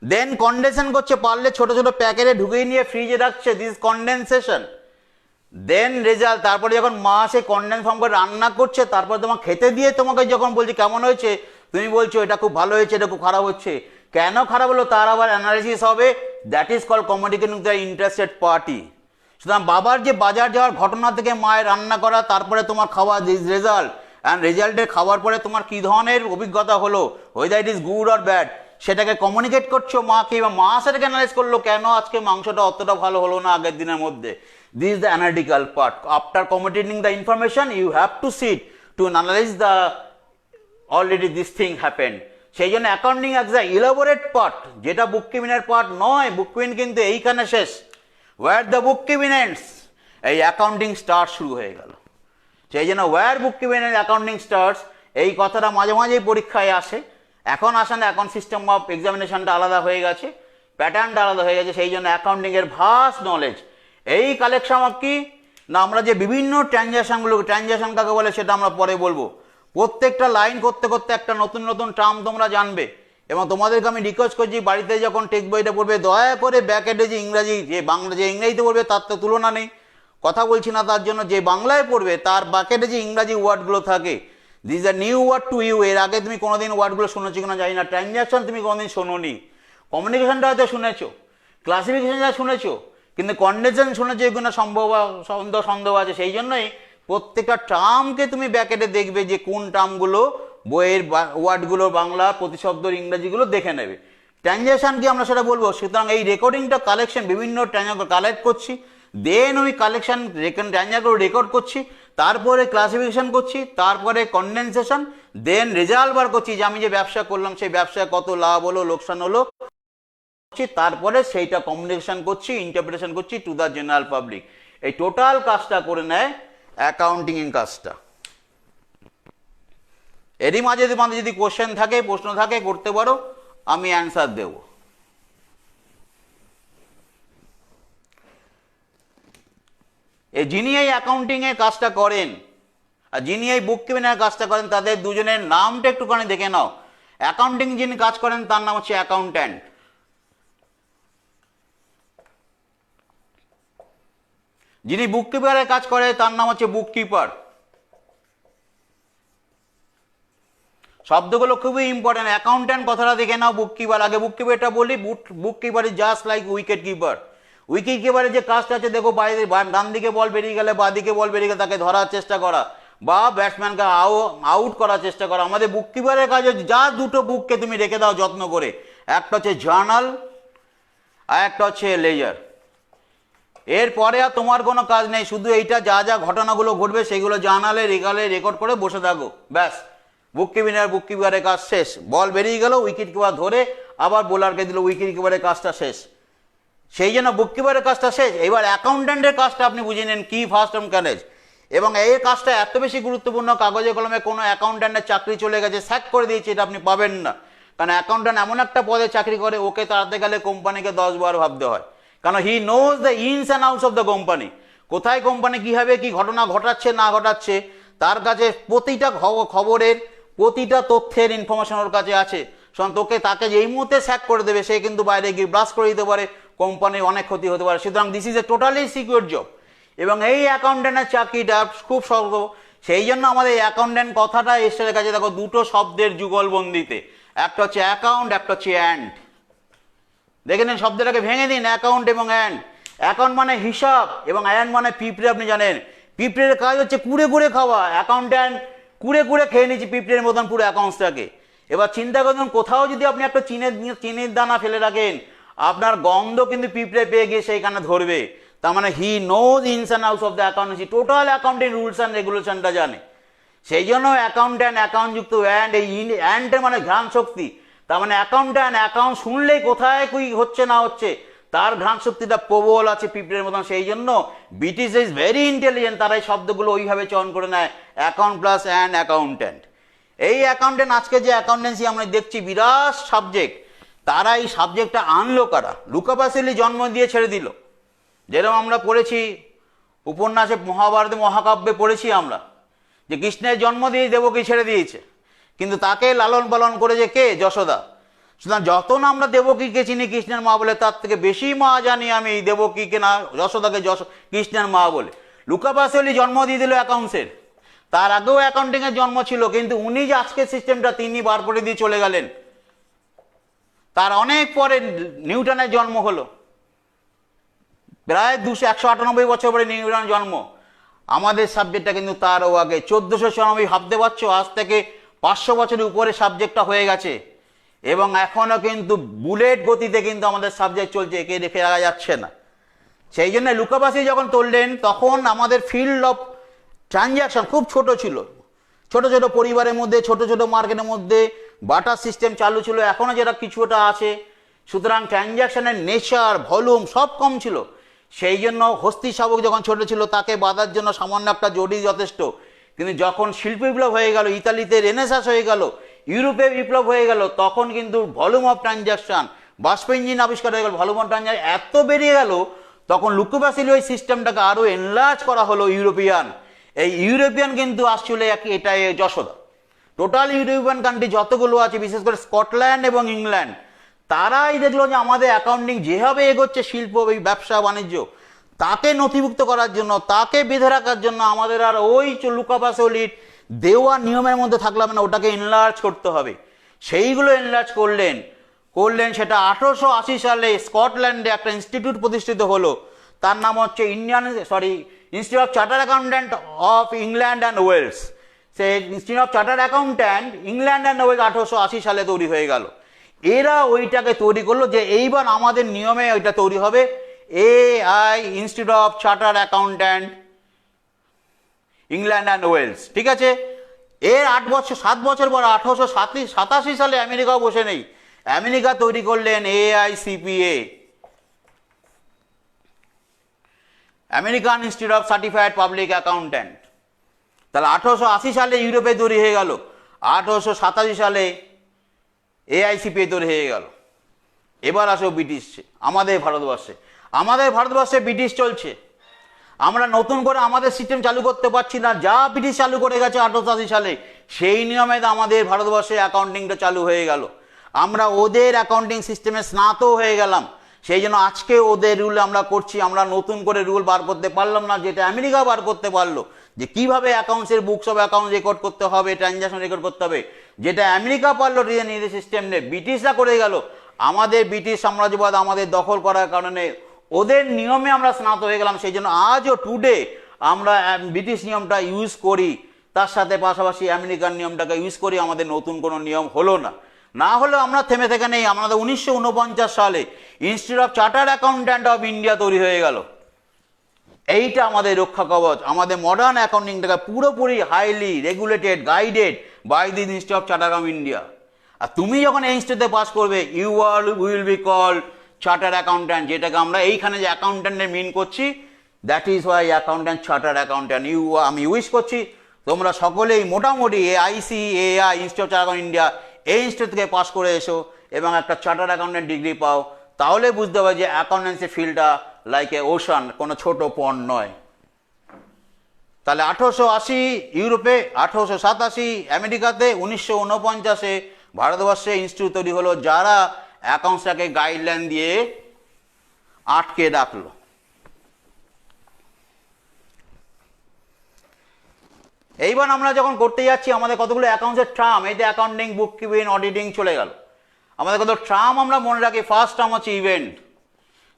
Then condensation করছে, পারলে ছোট ছোট প্যাকেটে ঢুকিয়ে নিয়ে ফ্রিজে রাখছে, দিস কন্ডেনসেশন। দেন রেজাল্ট, তারপরে যখন মা সেই কন্ডেন্স ফর্ম করে রান্না করছে, তারপর তোমাকে খেতে দিয়ে তোমাকে যখন বলছে কেমন হয়েছে, তুমি বলছো এটা খুব ভালো হয়েছে, এটা খুব খারাপ হচ্ছে, কেন খারাপ হলো তার আবার অ্যানালিসিস হবে, that is call communicating the interested party. সুতরাং বাবার যে বাজার যাওয়ার ঘটনা থেকে মায়ের রান্না করা, তারপরে তোমার খাওয়া রেজাল্ট, অ্যান্ড রেজাল্টের খাওয়ার পরে তোমার কী ধরনের অভিজ্ঞতা হলো, weather it is good or bad, সেটাকে কমিউনিকেট করছো মাকে, বা মা সেটাকে অ্যানালাইজ করলো কেন আজকে মাংসটা অতটা ভালো হলো না আগের দিনের মধ্যে। This is the analytical part. After communicating the information you have to sit to analyse the already this thing happened. সেই জন্য accounting as the elaborate part, যেটা বুক কিপিংয়ের পার্ট নয়। বুক কিপিং কিন্তু এইখানে শেষ। Where the book keeping ends, এই accounting start শুরু হয়ে গেল। সেই জন্য where book keeping end accounting starts, এই কথাটা মাঝে মাঝেই পরীক্ষায় আসে। এখন আসে না, এখন সিস্টেম অফ এক্সামিনেশনটা আলাদা হয়ে গেছে, প্যাটার্নটা আলাদা হয়ে গেছে। সেই জন্য অ্যাকাউন্টিংয়ের ভাস্ট নলেজ, এই কালেকশন অফ কি না, আমরা যে বিভিন্ন ট্রানজ্যাকশনগুলো, ট্রানজ্যাকশন কাকে বলে সেটা আমরা পরে বলবো। প্রত্যেকটা লাইন করতে করতে একটা নতুন নতুন টার্ম তোমরা জানবে। এবং তোমাদেরকে আমি রিকোয়েস্ট করছি, বাড়িতে যখন টেক্সট বইটা পড়বে দয়া করে ব্যাকেটে যে ইংরাজি, যে বাংলা, যে ইংরেজিতে পড়বে তার তো তুলনা নেই, কথা বলছি না তার জন্য, যে বাংলায় পড়বে তার ব্যাকেটে যে ইংরাজি ওয়ার্ডগুলো থাকে, this are new word to you. এর আগে তুমি কোনোদিন ওয়ার্ডগুলো শুনেছো কিনা জানি না। ট্রানজ্যাকশন তুমি কোনোদিন শোনোনি, কমিউনিকেশনটা হয়তো শুনেছো, ক্লাসিফিকেশনটা শুনেছো, কিন্তু কন্ডেনশন শুনেছো, এগুলো সন্দেহ আছে। সেই জন্যই প্রত্যেকটা টার্মকে তুমি ব্যাকেটে দেখবে যে কোন টার্মগুলো বইয়ের ওয়ার্ডগুলো বাংলা, প্রতিশব্দর ইংরেজিগুলো দেখে নেবে। ট্রানজ্যাকশন কি আমরা সেটা বলবো। সুতরাং এই রেকর্ডিংটা কালেকশন, বিভিন্ন ট্রানজ্যাকশন কালেক্ট করছি, দেন ওই কালেকশন ট্রানজ্যাকশন রেকর্ড করছি, তারপরে ক্লাসিফিকেশন করছি, তারপরে কন্ডেনসেশন, দেন রেজাল্ট বার করছি যে আমি যে ব্যবসা করলাম সেই ব্যবসায় কত লাভ হলো, লোকসান হলো, তারপরে সেইটা কমিউনিকেশন করছি, ইন্টারপ্রিটেশন করছি টু দ্য জেনারেল পাবলিক। এই টোটাল কাজটা করে নেয় অ্যাকাউন্টিং এর কাজটা। এরই মাঝে তোমাদের যদি কোশ্চেন থাকে, প্রশ্ন থাকে, করতে পারো, আমি অ্যান্সার দেব। যিনি এই অ্যাকাউন্টিং এর কাজটা করেন আর যিনি এই বুক কিপিং এর কাজটা করেন, তাদের দুজনের নামটা একটুখানি দেখে নাও। অ্যাকাউন্টিং যিনি কাজ করেন তার নাম হচ্ছে অ্যাকাউন্ট্যান্ট, যিনি বুক কিপারের কাজ করে তার নাম হচ্ছে বুক কিপার। শব্দগুলো খুবই ইম্পর্টেন্ট। অ্যাকাউন্ট্যান্ট কথাটা দেখে নাও, বুক কিপার আগে। বুক কিপারটা বলি, book keeper is just like wicket keeper. Wicket কিপারের যে কাজটা আছে, দেখো বাইরে ডান দিকে বল বেরিয়ে গেলে, বা দিকে বল বেরিয়ে গেলে তাকে ধরার চেষ্টা করা, বা ব্যাটসম্যানকে আউট করার চেষ্টা করা। আমাদের বুক কিপারের কাজ হচ্ছে, যা দুটো বুককে তুমি রেখে দাও যত্ন করে, একটা হচ্ছে জার্নাল আর একটা হচ্ছে লেজার। এরপরে আর তোমার কোনো কাজ নেই, শুধু এইটা যা যা ঘটনাগুলো ঘটবে সেগুলো জার্নালে রেকর্ড করে বসে থাকো, ব্যাস। বুক কিপারের কাজ শেষ। বল বেরিয়ে গেল, উইকেট কিপার ধরে আবার বোলারকে দিল, উইকেট কিপারের কাজটা শেষ। সেই জন্য বুক কিপারের কাজটা শেষ। এবার অ্যাকাউন্ট্যান্টের কাজটা আপনি বুঝে নেন কি ফার্স্ট টার্ম কলেজ। এবং এই কাজটা এত বেশি গুরুত্বপূর্ণ, কাগজে কলমে কোনো অ্যাকাউন্ট্যান্টের চাকরি চলে গেছে, স্যাক করে দিয়েছে, এটা আপনি পাবেন না। কারণ অ্যাকাউন্ট্যান্ট এমন একটা পদে চাকরি করে, ওকে তাড়াতে গেলে কোম্পানিকে 10 বার ভাবতে হয়। কারণ he knows the ins and outs of the company. কোথায় কোম্পানি কীভাবে কি ঘটনা ঘটাচ্ছে না ঘটাচ্ছে, তার কাছে প্রতিটা খবরের, প্রতিটা তথ্যের ইনফরমেশন ওর কাছে আছে। তাকে যেই মুহূর্তে স্যাক করে দেবে, সে কিন্তু বাইরে গিয়ে ব্লাস্ট করে দিতে পারে, কোম্পানির অনেক ক্ষতি হতে পারে। সুতরাং this is a totally secure job. এবং এই অ্যাকাউন্ট্যান্টের চাকরিটা খুব সহজ। সেই জন্য আমাদের অ্যাকাউন্ট্যান্ট কথাটা এসে গেছে, দেখো দুটো শব্দের যুগলবন্দিতে, একটা হচ্ছে অ্যাকাউন্ট, একটা হচ্ছে অ্যান্ড। দেখে নিন, শব্দটাকে ভেঙে দিন, অ্যাকাউন্ট এবং অ্যান্ড। অ্যাকাউন্ট মানে হিসাব, এবং অ্যান্ড মানে পিঁপড়ে। আপনি জানেন পিঁপড়ের কাজ হচ্ছে কুড়ে কুড়ে খাওয়া। অ্যাকাউন্ট্যান্ট কুড়ে কুড়ে খেয়ে নিচ্ছে পিঁপড়ের মতন পুরো অ্যাকাউন্টসটাকে। এবার চিন্তা করুন, কোথাও যদি আপনি একটা চিনির দানা ফেলে রাখেন, আপনার গন্ধ কিন্তু পিঁপড়ে পেয়ে গিয়ে সেইখানে ধরবে। তার মানে he knows ins and outs of the accountancy, total accounting rules and রেগুলেশনটা জানে। সেই জন্য অ্যাকাউন্ট্যান্ট, অ্যাকাউন্ট যুক্ত অ্যান্ড, এই অ্যান্ডের মানে ঘ্রাণ শক্তি। তার মানে অ্যাকাউন্ট্যান্ট অ্যাকাউন্ট শুনলেই কোথায় কি হচ্ছে না হচ্ছে তার ঘ্রাণ শক্তিটা প্রবল আছে পিঁপড়ের মতন। সেই জন্য ব্রিটিশ ইজ ভেরি ইন্টেলিজেন্ট, তারা এই শব্দগুলো ওইভাবে চয়ন করে নেয়, অ্যাকাউন্ট প্লাস অ্যান্ড অ্যাকাউন্ট্যান্ট। এই অ্যাকাউন্ট্যান্ট আজকে যে অ্যাকাউন্টেন্সি আমরা দেখছি বিরাট সাবজেক্ট, তারা এই সাবজেক্টটা আনলো কারা? লুকা প্যাসিলি জন্ম দিয়ে ছেড়ে দিল। যেরকম আমরা পড়েছি উপন্যাসে, মহাভারতে, মহাকাব্যে পড়েছি আমরা যে কৃষ্ণের জন্ম দিয়ে দেবকী ছেড়ে দিয়েছে, কিন্তু তাকে লালন পালন করেছে কে? যশোদা। সুতরাং যত না আমরা দেবকীকে চিনি কৃষ্ণের মা বলে, তার থেকে বেশি মা জানি আমি দেবকীকে, না যশোদাকে কৃষ্ণের মা বলে। লুকা প্যাসিলি জন্ম দিয়ে দিল অ্যাকাউন্টসের। তার আগেও অ্যাকাউন্টিংয়ের জন্ম ছিল, কিন্তু উনি যে আজকের সিস্টেমটা তিনি বার করে দিয়ে চলে গেলেন। তার অনেক পরে নিউটনের জন্ম হলো, প্রায় 198 বছর পরে নিউটনের জন্ম। আমাদের সাবজেক্টটা কিন্তু তারও আগে 1494, ভাবতে পারছো, আজ থেকে 500 বছরের উপরে সাবজেক্টটা হয়ে গেছে, এবং এখনও কিন্তু বুলেট গতিতে কিন্তু আমাদের সাবজেক্ট চলছে, একে রেখে রাখা যাচ্ছে না। সেই জন্য লুকাবাসি যখন তুললেন তখন আমাদের ফিল্ড অফ ট্রানজ্যাকশন খুব ছোট ছিল, ছোট ছোট পরিবারের মধ্যে, ছোট ছোট মার্কেটের মধ্যে বাটার সিস্টেম চালু ছিল, এখনও যেটা কিছুটা আছে। সুতরাং ট্রানজ্যাকশনের নেচার, ভলিউম সব কম ছিল। সেই জন্য হস্তি শাবক যখন ছোট ছিল তাকে বাঁধার জন্য সামান্য একটা জড়ি যথেষ্ট। কিন্তু যখন শিল্প বিপ্লব হয়ে গেল, ইতালিতে রেনেসাস হয়ে গেল, ইউরোপে বিপ্লব হয়ে গেল, তখন কিন্তু ভলিউম অফ ট্রানজ্যাকশন, বাষ্প ইঞ্জিন আবিষ্কার হয়ে গেল, ভলিউম অফ ট্রানজ্যাকশন এত বেরিয়ে গেল, তখন লুকোবাসিলি ওই সিস্টেমটাকে আরও এনলার্জ করা হলো। ইউরোপিয়ান, এই ইউরোপিয়ান কিন্তু আসলে এটা যশোদা। টোটাল ইউরোপিয়ান কান্ট্রি যতগুলো আছে, বিশেষ করে স্কটল্যান্ড এবং ইংল্যান্ড, তারাই দেখলো যে আমাদের অ্যাকাউন্টিং যেভাবে এগোচ্ছে, শিল্প, এই ব্যবসা বাণিজ্য, তাকে নথিভুক্ত করার জন্য, তাকে বেঁধে রাখার জন্য আমাদের আর ওই লুকাবাসলির দেওয়া নিয়মের মধ্যে থাকলাম না, ওটাকে এনলার্জ করতে হবে। সেইগুলো এনলার্জ করলেন। সেটা 1880 সালে স্কটল্যান্ডে একটা ইনস্টিটিউট প্রতিষ্ঠিত হলো, তার নাম হচ্ছে institute of chartered accountant of England and Wales. সেই institute of chartered accountant England and Wales 1880 সালে তৈরি হয়ে গেল। এরা ওইটাকে তৈরি করলো যে এইবার আমাদের নিয়মে ওইটা তৈরি হবে, AI, institute of chartered accountant England and Wales. ঠিক আছে, এর 7 বছর পর 1887 সালে আমেরিকাও বসে নেই, আমেরিকা তৈরি করলেন AICPA, American institute of certified public accountant. তাহলে 1880 সালে ইউরোপে তৈরি হয়ে গেল, 1887 সালে AICPA তৈরি হয়ে গেল। এবার আসো ব্রিটিশ, আমাদের ভারতবর্ষে ব্রিটিশ চলছে। আমরা নতুন করে আমাদের সিস্টেম চালু করতে পারছি না, যা ব্রিটিশ চালু করে গেছে 1880 সালে, সেই নিয়মে আমাদের ভারতবর্ষে অ্যাকাউন্টিংটা চালু হয়ে গেল। আমরা ওদের অ্যাকাউন্টিং সিস্টেমে স্নাত হয়ে গেলাম। সেই জন্য আজকে ওদের রুল আমরা করছি। আমরা নতুন করে রুল বার করতে পারলাম না, যেটা আমেরিকা বার করতে পারলো, যে কিভাবে অ্যাকাউন্টসের বুকস অফ অ্যাকাউন্ট রেকর্ড করতে হবে, ট্রানজ্যাকশন রেকর্ড করতে হবে, যেটা আমেরিকা পারলো নিজের সিস্টেম নিয়ে, ব্রিটিশরা করে গেল। আমাদের ব্রিটিশ সাম্রাজ্যবাদ আমাদের দখল করার কারণে ওদের নিয়মে আমরা স্নাত হয়ে গেলাম। সেই জন্য আজও টুডে আমরা ব্রিটিশ নিয়মটা ইউজ করি, তার সাথে পাশাপাশি আমেরিকান নিয়মটাকে ইউজ করি। আমাদের নতুন কোনো নিয়ম হলো না, না হলেও আমরা থেমে থেকে নেই। আমাদের 1949 সালে institute of chartered accountant of India তৈরি হয়ে গেল। এইটা আমাদের রক্ষা কবচ। আমাদের মডার্ন অ্যাকাউন্টিংটাকে পুরোপুরি highly regulated, guided by the institute of chartered of India. আর তুমি যখন এই ইনস্টিটিউটে পাস করবে, you will be called chartered accountant, যেটাকে আমরা এইখানে যে অ্যাকাউন্ট্যান্টের মিন করছি, that is why accountant, chartered accountant. আমি উইশ করছি তোমরা সকলেই মোটামুটি ICAI, institute of chartered of India, এই ইনস্টিটিউট থেকে পাস করে এসো এবং একটা চার্টার্ড অ্যাকাউন্ট্যান্ট ডিগ্রি পাও। তাহলে বুঝতে হবে যে অ্যাকাউন্টেন্সি ফিল্ডটা লাইক এ ওশান, কোনো ছোট পন্ড নয়। তাহলে 1880 ইউরোপে, 1887 আমেরিকাতে, 1949 ভারতবর্ষে ইনস্টিটিউট তৈরি হলো, যারা অ্যাকাউন্টসটাকে গাইডলাইন দিয়ে আটকে রাখলো। এইবার আমরা যখন করতে যাচ্ছি, আমাদের কতগুলো অ্যাকাউন্টসের ট্রাম, এই যে অ্যাকাউন্টিং, বুক কিপিং, অডিটিং চলে গেল, আমাদের কত ট্রাম আমরা মনে রাখি। ফার্স্ট টার্ম হচ্ছে ইভেন্ট।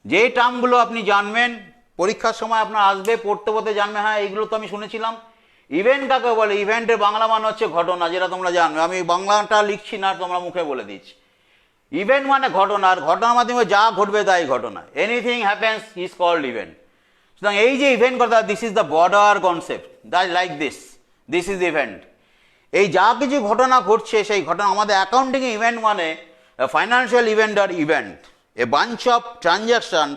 যে টার্মগুলো আপনি জানবেন, পরীক্ষার সময় আপনার আসবে, পড়তে পড়তে জানবে, হ্যাঁ এইগুলো তো আমি শুনেছিলাম। ইভেন্ট কাকে বলে? ইভেন্টের বাংলা মানে হচ্ছে ঘটনা, যেটা তোমরা জানবে। আমি বাংলাটা লিখছি না, তোমরা মুখে বলে দিচ্ছি। ইভেন্ট মানে ঘটনা, আর ঘটনার মাধ্যমে যা ঘটবে তাই ঘটনা। Anything happens is called event. সুতরাং এই যে ইভেন্ট কথা, this is the border concept, that like this is event. এই যা কিছু ঘটনা ঘটছে, সেই ঘটনা আমাদের অ্যাকাউন্টিং ইভেন্ট মানে ফাইন্যান্সিয়াল ইভেন্ট আর event, a bunch of transaction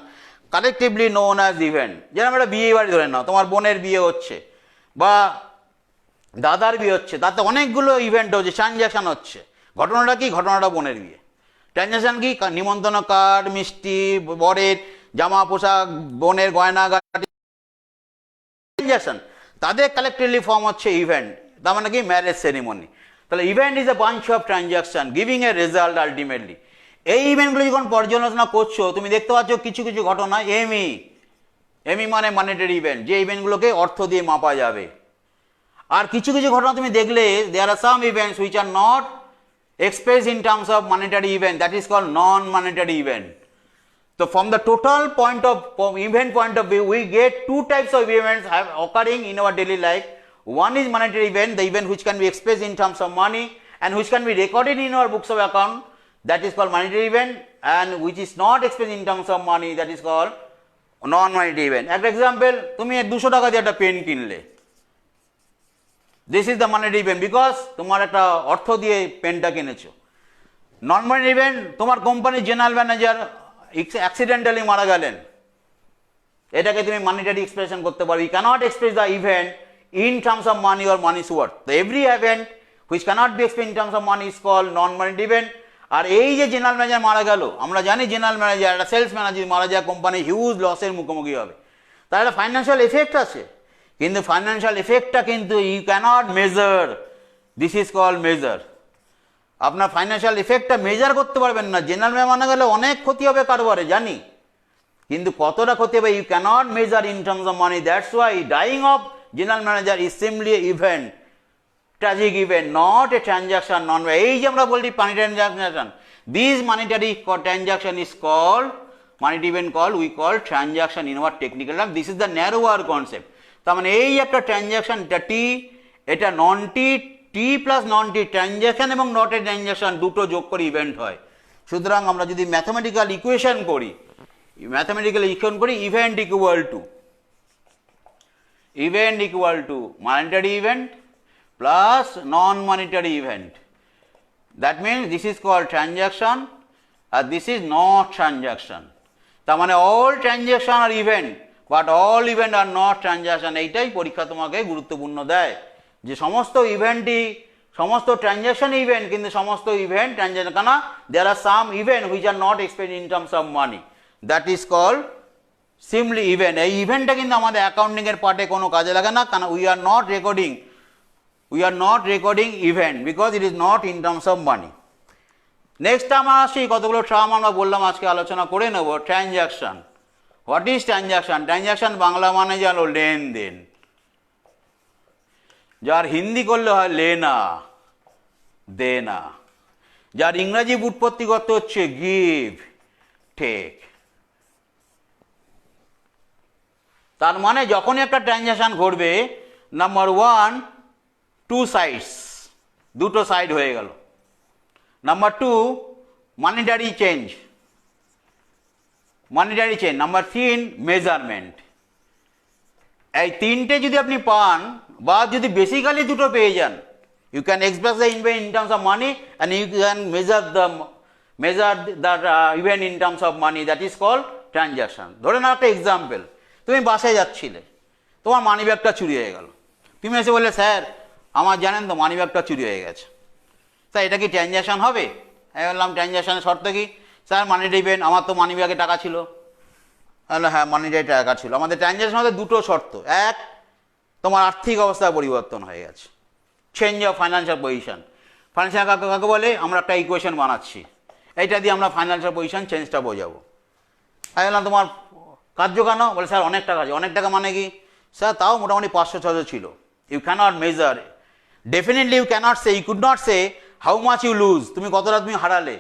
collectively known as event. যেরকম একটা বিয়ে বাড়ি ধরে নাও, তোমার বোনের বিয়ে হচ্ছে বা দাদার বিয়ে হচ্ছে, তাতে অনেকগুলো ইভেন্ট হচ্ছে, ট্রানজ্যাকশন হচ্ছে। ঘটনাটা কি? ঘটনাটা বোনের বিয়ে। ট্রানজ্যাকশন কি? নিমন্ত্রণ কার্ড, মিষ্টি, বরের জামা পোশাক, বোনের গয়নাগাটি, ট্রানজ্যাকশন। তাদের কালেকটিভলি ফর্ম হচ্ছে ইভেন্ট, তার মানে কি? Marriage ceremony. তাহলে event is a bunch of transaction giving a result ultimately. এই ইভেন্টগুলো যখন পর্যালোচনা করছো, তুমি দেখতে পাচ্ছ কিছু কিছু ঘটনা এমই মানে মানিটারি ইভেন্ট, যে ইভেন্টগুলোকে অর্থ দিয়ে মাপা যাবে। আর কিছু কিছু ঘটনা তুমি দেখলে, there are some events which are not expressed in terms of monetary event, that is called non-monetary event. So from the total event point of view, we get two types of events occurring in our daily life. One is monetary event, the event which can be expressed in terms of money and which can be recorded in our books of account, that is called monetary event, and which is not expressed in terms of money, that is called non-monetary event. An example, তুমি 200 টাকা দিয়ে একটা pen কিনলে, this is the monetary event because তোমার একটা অর্থ দিয়ে পেনটা কিনেছো. Non-monetary event, তোমার কোম্পানির জেনারেল ম্যানেজার অ্যাক্সিডেন্টালি মারা গেলেন, এটাকে তুমি মনিটারি এক্সপ্রেশন করতে পারো. You cannot express the event in terms of money or money's worth. So every event which cannot be expressed in terms of money is called non-monetary event. আর এই যে general manager মারা গেল, আমরা জানি general manager একটা sales manager মারা যায়, company huge লসের মুখোমুখি হবে, তার একটা ফাইন্যান্সিয়াল এফেক্ট আছে, কিন্তু ফাইন্যান্সিয়াল এফেক্টটা কিন্তু you cannot measure, this is called measure. আপনার ফাইন্যান্সিয়াল এফেক্টটা মেজার করতে পারবেন না. জেনারেল ম্যানেজার মারা গেলে অনেক ক্ষতি হবে কারবারে জানি, কিন্তু কতটা ক্ষতি হবে you cannot measure in terms of money. That's why dying of general manager is simply event, tragic event, not a transaction. এই যে আমরা বলছি money transaction, this monetary transaction is called monetary event we call transaction in our technical term. This is the narrower concept. তার মানে এই একটা transaction, এটা টি, এটা নন টি, টি প্লাস নন টি, ট্রানজাকশন এবং নট এ ট্রানজাকশন দুটো যোগ করে ইভেন্ট হয়. সুতরাং আমরা যদি ম্যাথমেটিক্যাল ইকুয়েশন করি, event equal to monetary event plus non-monetary event. That means this is called transaction and this is not transaction. তার মানে all transaction are event but all event are not transaction. এইটাই পরীক্ষা তোমাকে গুরুত্বপূর্ণ দেয় যে সমস্ত ইভেন্টই, সমস্ত ট্রানজাকশন ইভেন্ট, কিন্তু সমস্ত ইভেন্ট ট্রানজাকশন কেন, there are some event which are not expressed in terms of money, that is called simply event. এই ইভেন্টটা কিন্তু আমাদের অ্যাকাউন্টিং এর পার্টে কোনো কাজে লাগে না, কারণ we are not recording event because it is not in terms of money. Next আমরা আসি, কতগুলো টার্ম আমরা বললাম আজকে আলোচনা করে নেব. Transaction, what is transaction? Transaction Bangla মানে জানো লেনদেন, যার হিন্দি করলে হয় লেনা দেনা, যার ইংরাজি ব্যুৎপত্তিগত হচ্ছে গিভ টেক. তার মানে যখনই একটা ট্রানজাকশন ঘটবে, নাম্বার ওয়ান, টু সাইডস, দুটো সাইড হয়ে গেল. Number two, monetary change. Number three, measurement. এই তিনটে যদি আপনি পান বা যদি বেসিক্যালি দুটো পেয়ে যান, you can express the event in terms of money and you can measure the event in terms of money, that is called transaction. ধরে নাও একটা এক্সাম্পল, তুমি বাসে যাচ্ছিলে, তোমার মানি ব্যাগটা চুরি হয়ে গেল, তুমি এসে বললে স্যার আমার জানেন তো মানি ব্যাগটা চুরি হয়ে গেছে, স্যার এটা কি ট্রানজাকশন হবে? আমি বললাম ট্রানজাকশনের শর্ত কি? স্যার মানিটারি ইভেন্ট, আমার তো মানি ব্যাগে টাকা ছিল। হ্যাঁ মানিটারি টাকা ছিল। আমাদের ট্রানজাকশন মধ্যে দুটো শর্ত, এক তোমার আর্থিক অবস্থা পরিবর্তন হয়ে গেছে, change of financial position. Financial কাকে বলে? আমরা একটা ইকুয়েশন বানাচ্ছি, এইটা দিয়ে আমরা ফাইন্যান্সিয়াল পজিশন চেঞ্জটা বোঝাবো। আমি বললাম তোমার কার্য কেন? বলে স্যার অনেক টাকা আছে। অনেক টাকা মানে কি? স্যার তাও মোটামুটি 500-600 ছিল। You cannot measure, definitely you cannot say, you could not say how much you lose, তুমি কতটা তুমি হারালে।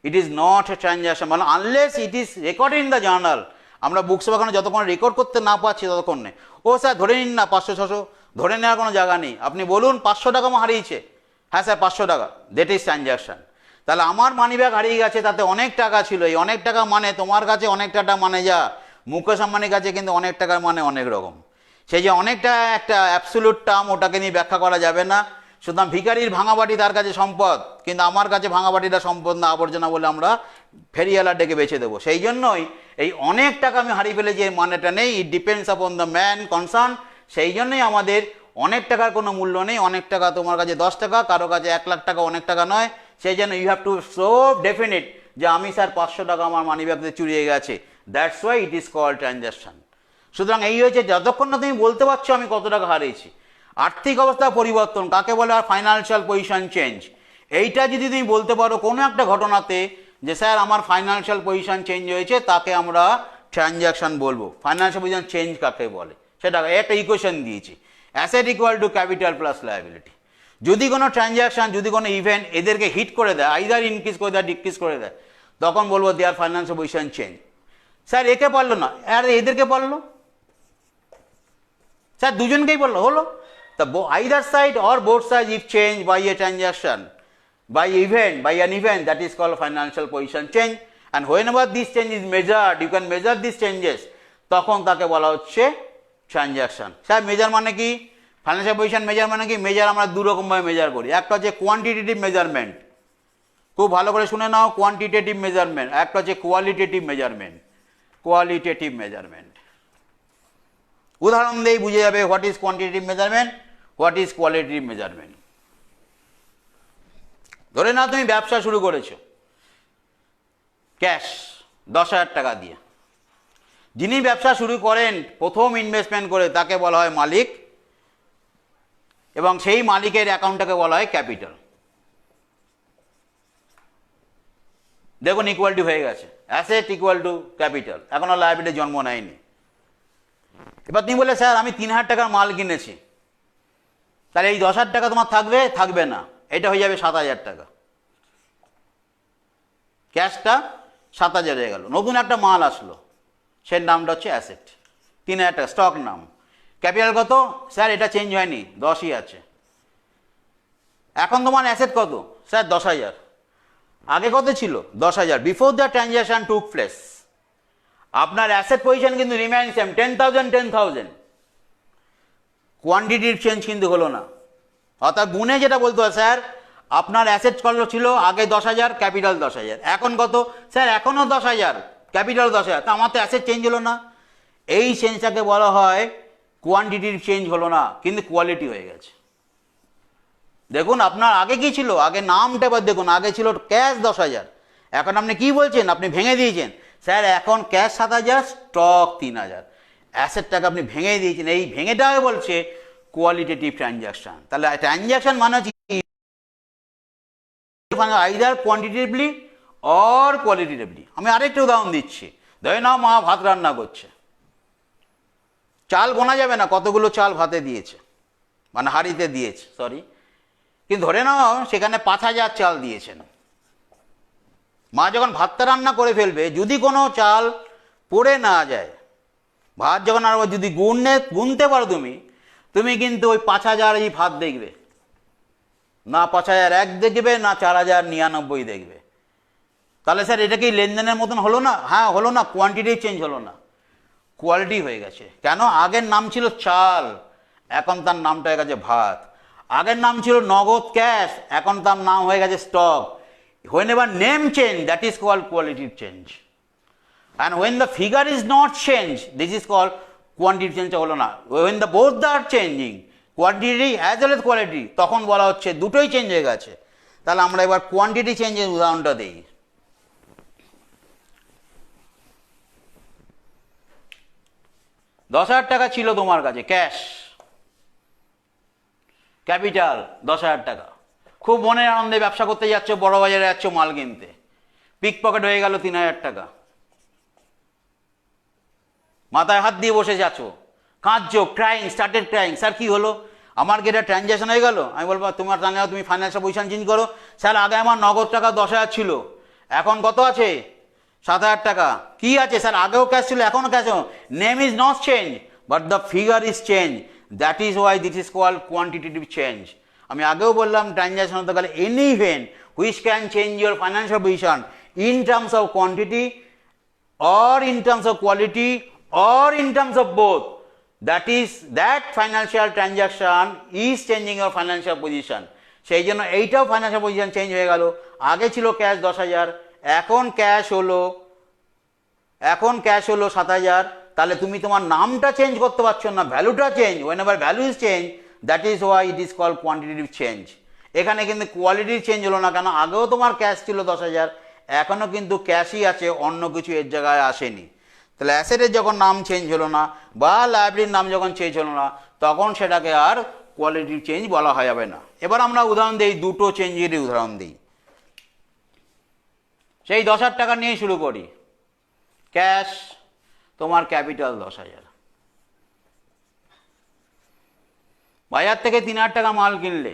It is not a transaction, মানে unless it is recorded in the journal. আমরা বুকস ওখানে যতক্ষণ রেকর্ড করতে না পারছি ততক্ষণ নেই। ও স্যার ধরে নিন না 500-600, ধরে নেওয়ার কোনো জায়গা নেই। আপনি বলুন 500 টাকা আমার হারিয়েছে, হ্যাঁ স্যার 500 টাকা, দ্যাট ইজ ট্রানজাকশন। তাহলে আমার মানি ব্যাগ হারিয়ে গেছে, তাতে অনেক টাকা ছিল। এই অনেক টাকা মানে তোমার কাছে অনেক টাকা মানে যা, মুকেশ আম্বানির কাছে কিন্তু অনেক টাকার মানে অনেক রকম। সেই যে অনেকটা একটা অ্যাবসোলিউট টার্ম, ওটাকে নিয়ে ব্যাখ্যা করা যাবে না। সুতরাং ভিখারির ভাঙাবাটি তার কাছে সম্পদ, কিন্তু আমার কাছে ভাঙাবাটিটা সম্পদ না, আবর্জনা বলে আমরা ফেরিওয়ালা ডেকে বেছে দেবো। সেই জন্যই এই অনেক টাকা আমি হারিয়ে ফেলে যে মানেটা নেই, it depends upon the man concern. সেই জন্যই আমাদের অনেক টাকার কোনো মূল্য নেই। অনেক টাকা তোমার কাছে 10 টাকা, কারো কাছে 1 লাখ টাকা অনেক টাকা নয়। সেই জন্য you have to so definite যে আমি স্যার 500 টাকা আমার মানি ব্যাগতে চুরিয়ে গেছে, that's why it is called transaction. সুতরাং এই হয়েছে যতক্ষণ না তুমি বলতে পারছো আমি কত টাকা হারিয়েছি। আর্থিক অবস্থা পরিবর্তন কাকে বলে? আর ফাইন্যান্সিয়াল পজিশন চেঞ্জ। এইটা যদি তুমি বলতে পারো কোনো একটা ঘটনাতে যে স্যার আমার ফাইন্যান্সিয়াল পজিশন চেঞ্জ হয়েছে, তাকে আমরা ট্রানজাকশন বলবো। ফাইন্যান্সিয়াল পজিশন চেঞ্জ কাকে বলে সেটা একটা ইকুয়েশন দিয়েছি, asset equal to capital plus liability. যদি কোনো ট্রানজ্যাকশন, যদি কোনো ইভেন্ট এদেরকে হিট করে দেয়, আইদার ইনক্রিজ করে দেয়, ডিক্রিজ করে দেয়, তখন বলবো দেয়ার ফাইন্যান্সিয়াল পজিশন চেঞ্জ। স্যার একে পারলো না, আর এদেরকে পারলো, স্যার দুজনকেই বললো, হলো। তা either side or both side if change by a transaction, by event, by an event, that is called financial position change, and whenever this change is measured, you can measure these changes, তখন তাকে বলা হচ্ছে transaction. Sir measure মানে কি? Financial position measure মানে কি? Measure আমরা দু রকমভাবে মেজার করি। একটা হচ্ছে কোয়ান্টিটেটিভ মেজারমেন্ট, খুব ভালো করে শুনে নাও, কোয়ান্টিটেটিভ মেজারমেন্ট। একটা হচ্ছে কোয়ালিটেটিভ মেজারমেন্ট, কোয়ালিটেটিভ মেজারমেন্ট। উদাহরণ দিয়েই বুঝে যাবে what is quantitative measurement, what is qualitative measurement. ধরে নাও তুমি ব্যবসা শুরু করেছো ক্যাশ 10,000 টাকা দিয়ে। যিনি ব্যবসা শুরু করেন প্রথম ইনভেস্টমেন্ট করে তাকে বলা হয় মালিক, এবং সেই মালিকের অ্যাকাউন্টটাকে বলা হয় ক্যাপিটাল। দেখুন ইকুয়ালিটি হয়ে গেছে, অ্যাসেট ইকুয়াল টু ক্যাপিটাল, এখনো লায়াবিলিটি জন্ম নেয়নি। এবার তুমি বলে স্যার আমি 3,000 টাকার মাল কিনেছি, তাহলে এই 10,000 টাকা তোমার থাকবে? থাকবে না, এটা হয়ে যাবে 7,000 টাকা। ক্যাশটা 7,000 হয়ে গেল। নতুন একটা মাল আসলো, সের নামটা হচ্ছে অ্যাসেট, 3,000 টাকা স্টক নাম। ক্যাপিটাল কত? স্যার এটা চেঞ্জ হয়নি, 10ই আছে। এখন তোমার অ্যাসেট কত? স্যার 10,000। আগে কত ছিল? 10,000। Before the transaction took place আপনার অ্যাসেট পজিশন কিন্তু রিমেইন সেম, 10,000 10,000। কোয়ান্টিটির চেঞ্জ কিন্তু হলো না। অর্থাৎ গুণে যেটা বলতে হয়, স্যার আপনার অ্যাসেট কত ছিল আগে? 10,000, ক্যাপিটাল 10,000। এখন কত? স্যার এখনও 10,000, ক্যাপিটাল 10,000। তা আমার তো অ্যাসেট চেঞ্জ হলো না। এই চেঞ্জটাকে বলা হয় কোয়ান্টিটির চেঞ্জ হলো না, কিন্তু কোয়ালিটি হয়ে গেছে। দেখুন আপনার আগে কি ছিল, আগে নামটা এবার দেখুন, আগে ছিল ক্যাশ 10,000, এখন আপনি কি বলছেন? আপনি ভেঙে দিয়েছেন, স্যার এখন ক্যাশ 7,000, স্টক 3,000। অ্যাসেটটাকে আপনি ভেঙে দিয়েছেন, এই ভেঙেটাকে বলছে কোয়ালিটেটিভ ট্রানজ্যাকশন। তাহলে ট্রানজ্যাকশন মানে হচ্ছে আইদার কোয়ান্টিটেটিভলি অর কোয়ালিটেটিভলি। আমি আরেকটা উদাহরণ দিচ্ছি। ধরে নাও মা ভাত রান্না করছে, চাল গোনা যাবে না কতগুলো চাল ভাতে দিয়েছে, মানে হাঁড়িতে দিয়েছে, সরি, কিন্তু ধরে নাও সেখানে 5,000 চাল দিয়েছেন। মা যখন ভাতটা রান্না করে ফেলবে, যদি কোনো চাল পড়ে না যায়, ভাত যখন আর যদি গুনতে পারো তুমি কিন্তু ওই 5,000ই ভাত দেখবে না, 5,001 দেখবে না, 4,099 দেখবে। তাহলে স্যার এটা কি লেনদেনের মতন হলো না? হ্যাঁ হলো না, কোয়ান্টিটি চেঞ্জ হলো না, কোয়ালিটি হয়ে গেছে। কেন? আগের নাম ছিল চাল, এখন তার নামটা হয়ে গেছে ভাত। আগের নাম ছিল নগদ ক্যাশ, এখন তার নাম হয়ে গেছে stock. whenever name change, that is called quality change, and when the figure is not changed, this is called quantity change হলো না। when the both are changing, quantity as well as quality, তখন বলা হচ্ছে দুটোই change হয়ে গেছে। তাহলে আমরা এবার কোয়ান্টিটি চেঞ্জের উদাহরণটা দিই। 10,000 টাকা ছিল তোমার কাছে ক্যাশ, ক্যাপিটাল 10,000 টাকা। খুব মনের আনন্দে ব্যবসা করতে যাচ্ছ, বড় বাজারে যাচ্ছ মাল কিনতে, পিক পকেট হয়ে গেল 3,000 টাকা। মাথায় হাত দিয়ে বসে যাচ্ছ, কাঁদছো, ক্রাইং, স্টার্টেড ক্রাইং। স্যার কি হলো? আমার কি এটা ট্রানজ্যাকশন হয়ে গেল? আমি বলবো তোমার ট্রানজ্যাকশন, তুমি ফাইন্যান্সিয়াল পজিশন চেঞ্জ করো। স্যার আগে আমার নগদ টাকা 10,000 ছিল, এখন কত আছে? 7,000 টাকা। কি আছে? স্যার আগেও ক্যাশ ছিল, এখনও cash. Name is not change but the figure is change, that is why this is called quantitative change. আমি আগেও বললাম ট্রানজ্যাকশন হতে গেলে any event which can change your financial position in terms of quantity or in terms of quality or in terms of both, that is that financial transaction is changing your financial position. সেই জন্য এইটাও financial position change হয়ে গেল। আগে ছিল cash 10,000, এখন cash হলো 7,000। তাহলে তুমি তোমার নামটা চেঞ্জ করতে পারছো না, ভ্যালুটা change. whenever value is change, that is why it is called quantitative change. এখানে কিন্তু কোয়ালিটির চেঞ্জ হলো না, কেন? আগেও তোমার ক্যাশ ছিল 10,000, এখনও কিন্তু ক্যাশই আছে, অন্য কিছু এর জায়গায় আসেনি। তাহলে অ্যাসেটের যখন নাম চেঞ্জ হলো না বা লায়াবিলিটির নাম যখন চেঞ্জ হলো না, তখন সেটাকে আর কোয়ালিটিভ চেঞ্জ বলা হয় যাবে না। এবার আমরা উদাহরণ দিই, দুটো চেঞ্জেরই উদাহরণ দিই। সেই 10,000 টাকা নিয়ে শুরু করি। ক্যাশ, তোমার ক্যাপিটাল 10,000। বাজার থেকে 3,000 টাকা মাল কিনলে,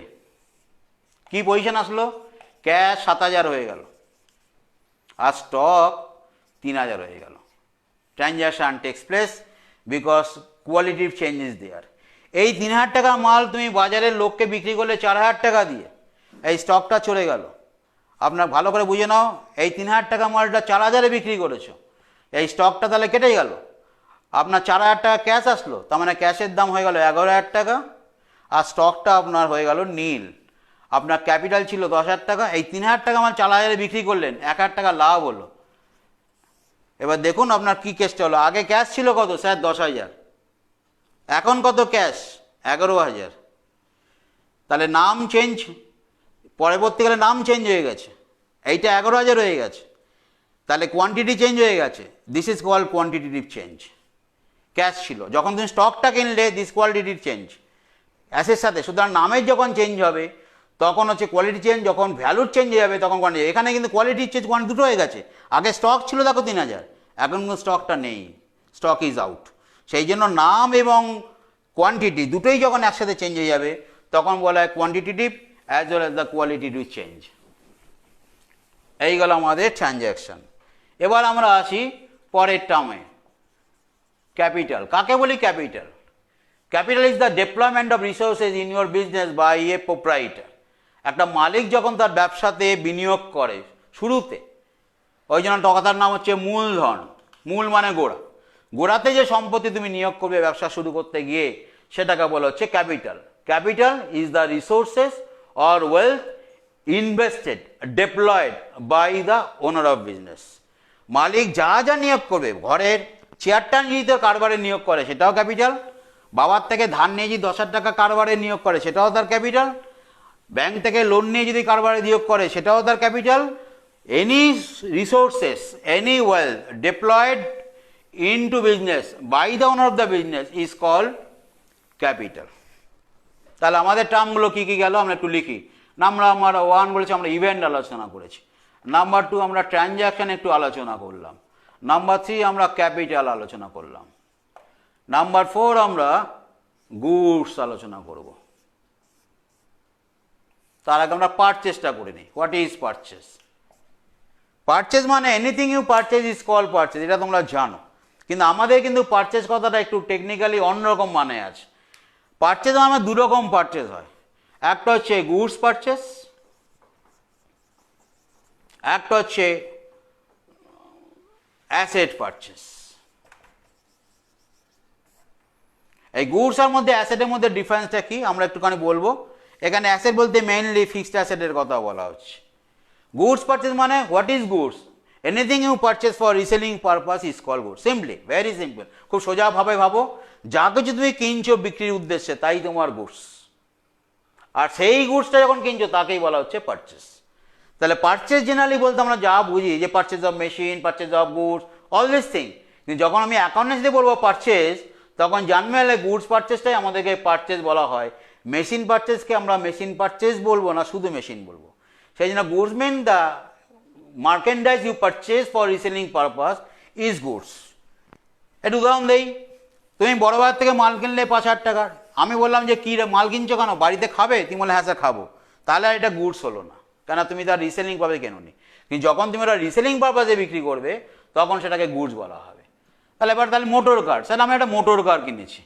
কি পজিশন আসলো? ক্যাশ 7,000 হয়ে গেল আর স্টক 3,000 হয়ে গেল। Transaction takes place because qualitative change is there. এই 3,000 টাকা মাল তুমি বাজারের লোককে বিক্রি করলে 4,000 টাকা দিয়ে, এই স্টকটা চলে গেল। আপনার ভালো করে বুঝে নাও, এই 3,000 টাকা মালটা 4,000-এ বিক্রি করেছো, এই স্টকটা তাহলে কেটে গেল, আপনার 4,000 টাকা ক্যাশ আসলো, তার মানে ক্যাশের দাম হয়ে গেল 11,000 টাকা আর স্টকটা আপনার হয়ে গেল নীল। আপনার ক্যাপিটাল ছিল 10,000 টাকা, এই 3,000 টাকা মাল 4,000-এ বিক্রি করলেন, 1,000 টাকা লাভ হলো। এবার দেখুন আপনার কি কেসটা হলো। আগে ক্যাশ ছিল কত স্যার? 10,000। এখন কত ক্যাশ? 11,000। তাহলে নাম চেঞ্জ, পরবর্তীকালে নাম চেঞ্জ হয়ে গেছে, এইটা 11,000 হয়ে গেছে, তাহলে কোয়ান্টিটি চেঞ্জ হয়ে গেছে। This is called quantitative change. Cash ছিল, যখন তুমি স্টকটা কিনলে দিস কোয়ালিটিটিভ চেঞ্জ অ্যাসের সাথে। সুতরাং নামের যখন চেঞ্জ হবে তখন হচ্ছে কোয়ালিটি চেঞ্জ, যখন ভ্যালুর চেঞ্জ হয়ে যাবে তখন কোয়ান্টিটি। এখানে কিন্তু কোয়ালিটির চেঞ্জ কোয়ান্টিটি দুটো হয়ে গেছে। আগে স্টক ছিল দেখো 3,000, এখন কিন্তু স্টকটা নেই, স্টক ইজ আউট। সেই জন্য নাম এবং কোয়ান্টিটি দুটোই যখন একসাথে চেঞ্জ হয়ে যাবে তখন বলা হয় quantitative as well as the qualitative change. এই গেল আমাদের ট্রানজ্যাকশন। এবার আমরা আসি পরের টার্মে, ক্যাপিটাল। কাকে বলি capital? Capital is the deployment of resources in your business by a proprietor. একটা মালিক যখন তার ব্যবসাতে বিনিয়োগ করে শুরুতে, ওই জন্য কথার নাম হচ্ছে মূলধন। মূল মানে গোড়া, গোড়াতে যে সম্পত্তি তুমি নিয়োগ করবে ব্যবসা শুরু করতে গিয়ে সেটাকে বলা হচ্ছে capital. Capital is the resources or wealth invested deployed by the owner of business. মালিক যা যা নিয়োগ করবে, ঘরের চেয়ারটা যদি তোর কারবারে নিয়োগ করে সেটাও ক্যাপিটাল, বাবার থেকে ধার নিয়ে যদি 10,000 টাকা কারবারে নিয়োগ করে সেটাও তার ক্যাপিটাল, ব্যাংক থেকে লোন নিয়ে যদি কারবারে নিয়োগ করে সেটাও তার capital. Any resources, any wealth deployed into business by the owner of the business is called capital. তাহলে আমাদের টার্মগুলো কী কী গেল আমরা একটু লিখি। আমরা 1 বলেছি, আমরা ইভেন্ট আলোচনা করেছি। নাম্বার 2 আমরা ট্রানজ্যাকশন একটু আলোচনা করলাম। নাম্বার 3 আমরা ক্যাপিটাল আলোচনা করলাম। নাম্বার 4 আমরা গুডস আলোচনা করব। তার আগে আমরা পারচেসটা করে নিই। What is purchase? পারচেস মানে anything you purchase is call purchase, এটা তোমরা জানো। কিন্তু আমাদের কিন্তু পারচেস কথাটা একটু টেকনিক্যালি অন্যরকম মানে আছে। পারচেস মানে 2 রকম পারচেস হয়। একটা হচ্ছে গুডস পারচেস, একটা হচ্ছে অ্যাসেট পারচেস। এই গুডস আর মধ্যে অ্যাসেটের মধ্যে ডিফারেন্সটা কি আমরা একটুখানি বলবো। এখানে অ্যাসেট বলতে মেইনলি ফিক্সড অ্যাসেটের কথা বলা হচ্ছে। গুডস পারচেস মানে what is goods? Anything you purchase for reselling purpose is call goods. Simply, very simple, খুব সোজাভাবে ভাবো, যা কিছু তুমি কিনছো বিক্রির উদ্দেশ্যে তাই তোমার গুডস, আর সেই গুডসটা যখন কিনছো তাকেই বলা হচ্ছে পারচেস। তাহলে পারচেস জেনারেলি বলতে আমরা যা বুঝি যে purchase of machine, purchase of goods, all this thing. কিন্তু যখন আমি অ্যাকাউন্টেন্সিতে বলবো পারচেস, তখন জানবে হলে গুডস পারচেসটাই আমাদেরকে পারচেস বলা হয়। মেশিন পারচেসকে আমরা মেশিন পারচেস বলবো না, শুধু মেশিন বলবো। সেই জন্য goods mean the merchandise you purchase for reselling purpose is goods. একটু উদাহরণ দেই, তুমি বড় বাজার থেকে মাল কিনলে 5,000 টাকার, আমি বললাম যে কী রে মাল কিনছো কেন, বাড়িতে খাবে? তুমি বলে হ্যাঁ স্যার খাবো, তাহলে আর এটা গুডস হলো না, কেন তুমি তার রিসেলিং পারপাসে কেনোনি। কিন্তু যখন তুমি ওটা রিসেলিং পারপাসে বিক্রি করবে তখন সেটাকে গুডস বলা হবে। তাহলে এবার তাহলে মোটর কার, স্যার আমি একটা মোটর কার কিনেছি।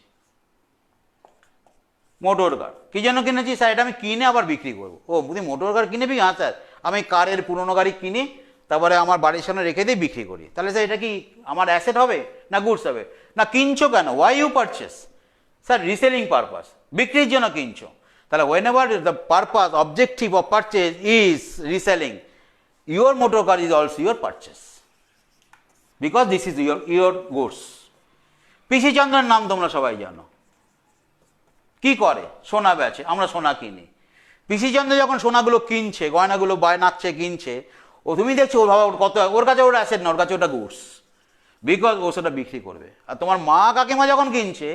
মোটর কার কী জন্য কিনেছি? স্যার এটা আমি কিনে আবার বিক্রি করবো। ও তুমি মোটর কার কিনেবি? হ্যাঁ স্যার, আমি কারের পুরোনো গাড়ি কিনি তারপরে আমার বাড়ির সামনে রেখে দিয়ে বিক্রি করি। তাহলে স্যার এটা কি আমার অ্যাসেট হবে না গুডস হবে? না কিনছো কেন? Why you purchase? Sir reselling purpose, বিক্রির জন্য কিনছো। তাহলে whenever the purpose objective of purchase is reselling, your motor car is also your purchase, because this is your goods. PC চন্দ্রের নাম তোমরা সবাই জানো, কি করে? সোনা বেচে, আমরা সোনা কিনি। পিসি চন্দ্র যখন সোনাগুলো কিনছে, গয়নাগুলো বানাচ্ছে, কিনছে, ও তুমি দেখছো ওর বাবা কত, ওর কাছে ওটা অ্যাসেট না, ওর কাছে ওটা গুডস, বিকজ ও সেটা বিক্রি করবে। আর তোমার মা কাকিমা যখন কিনছে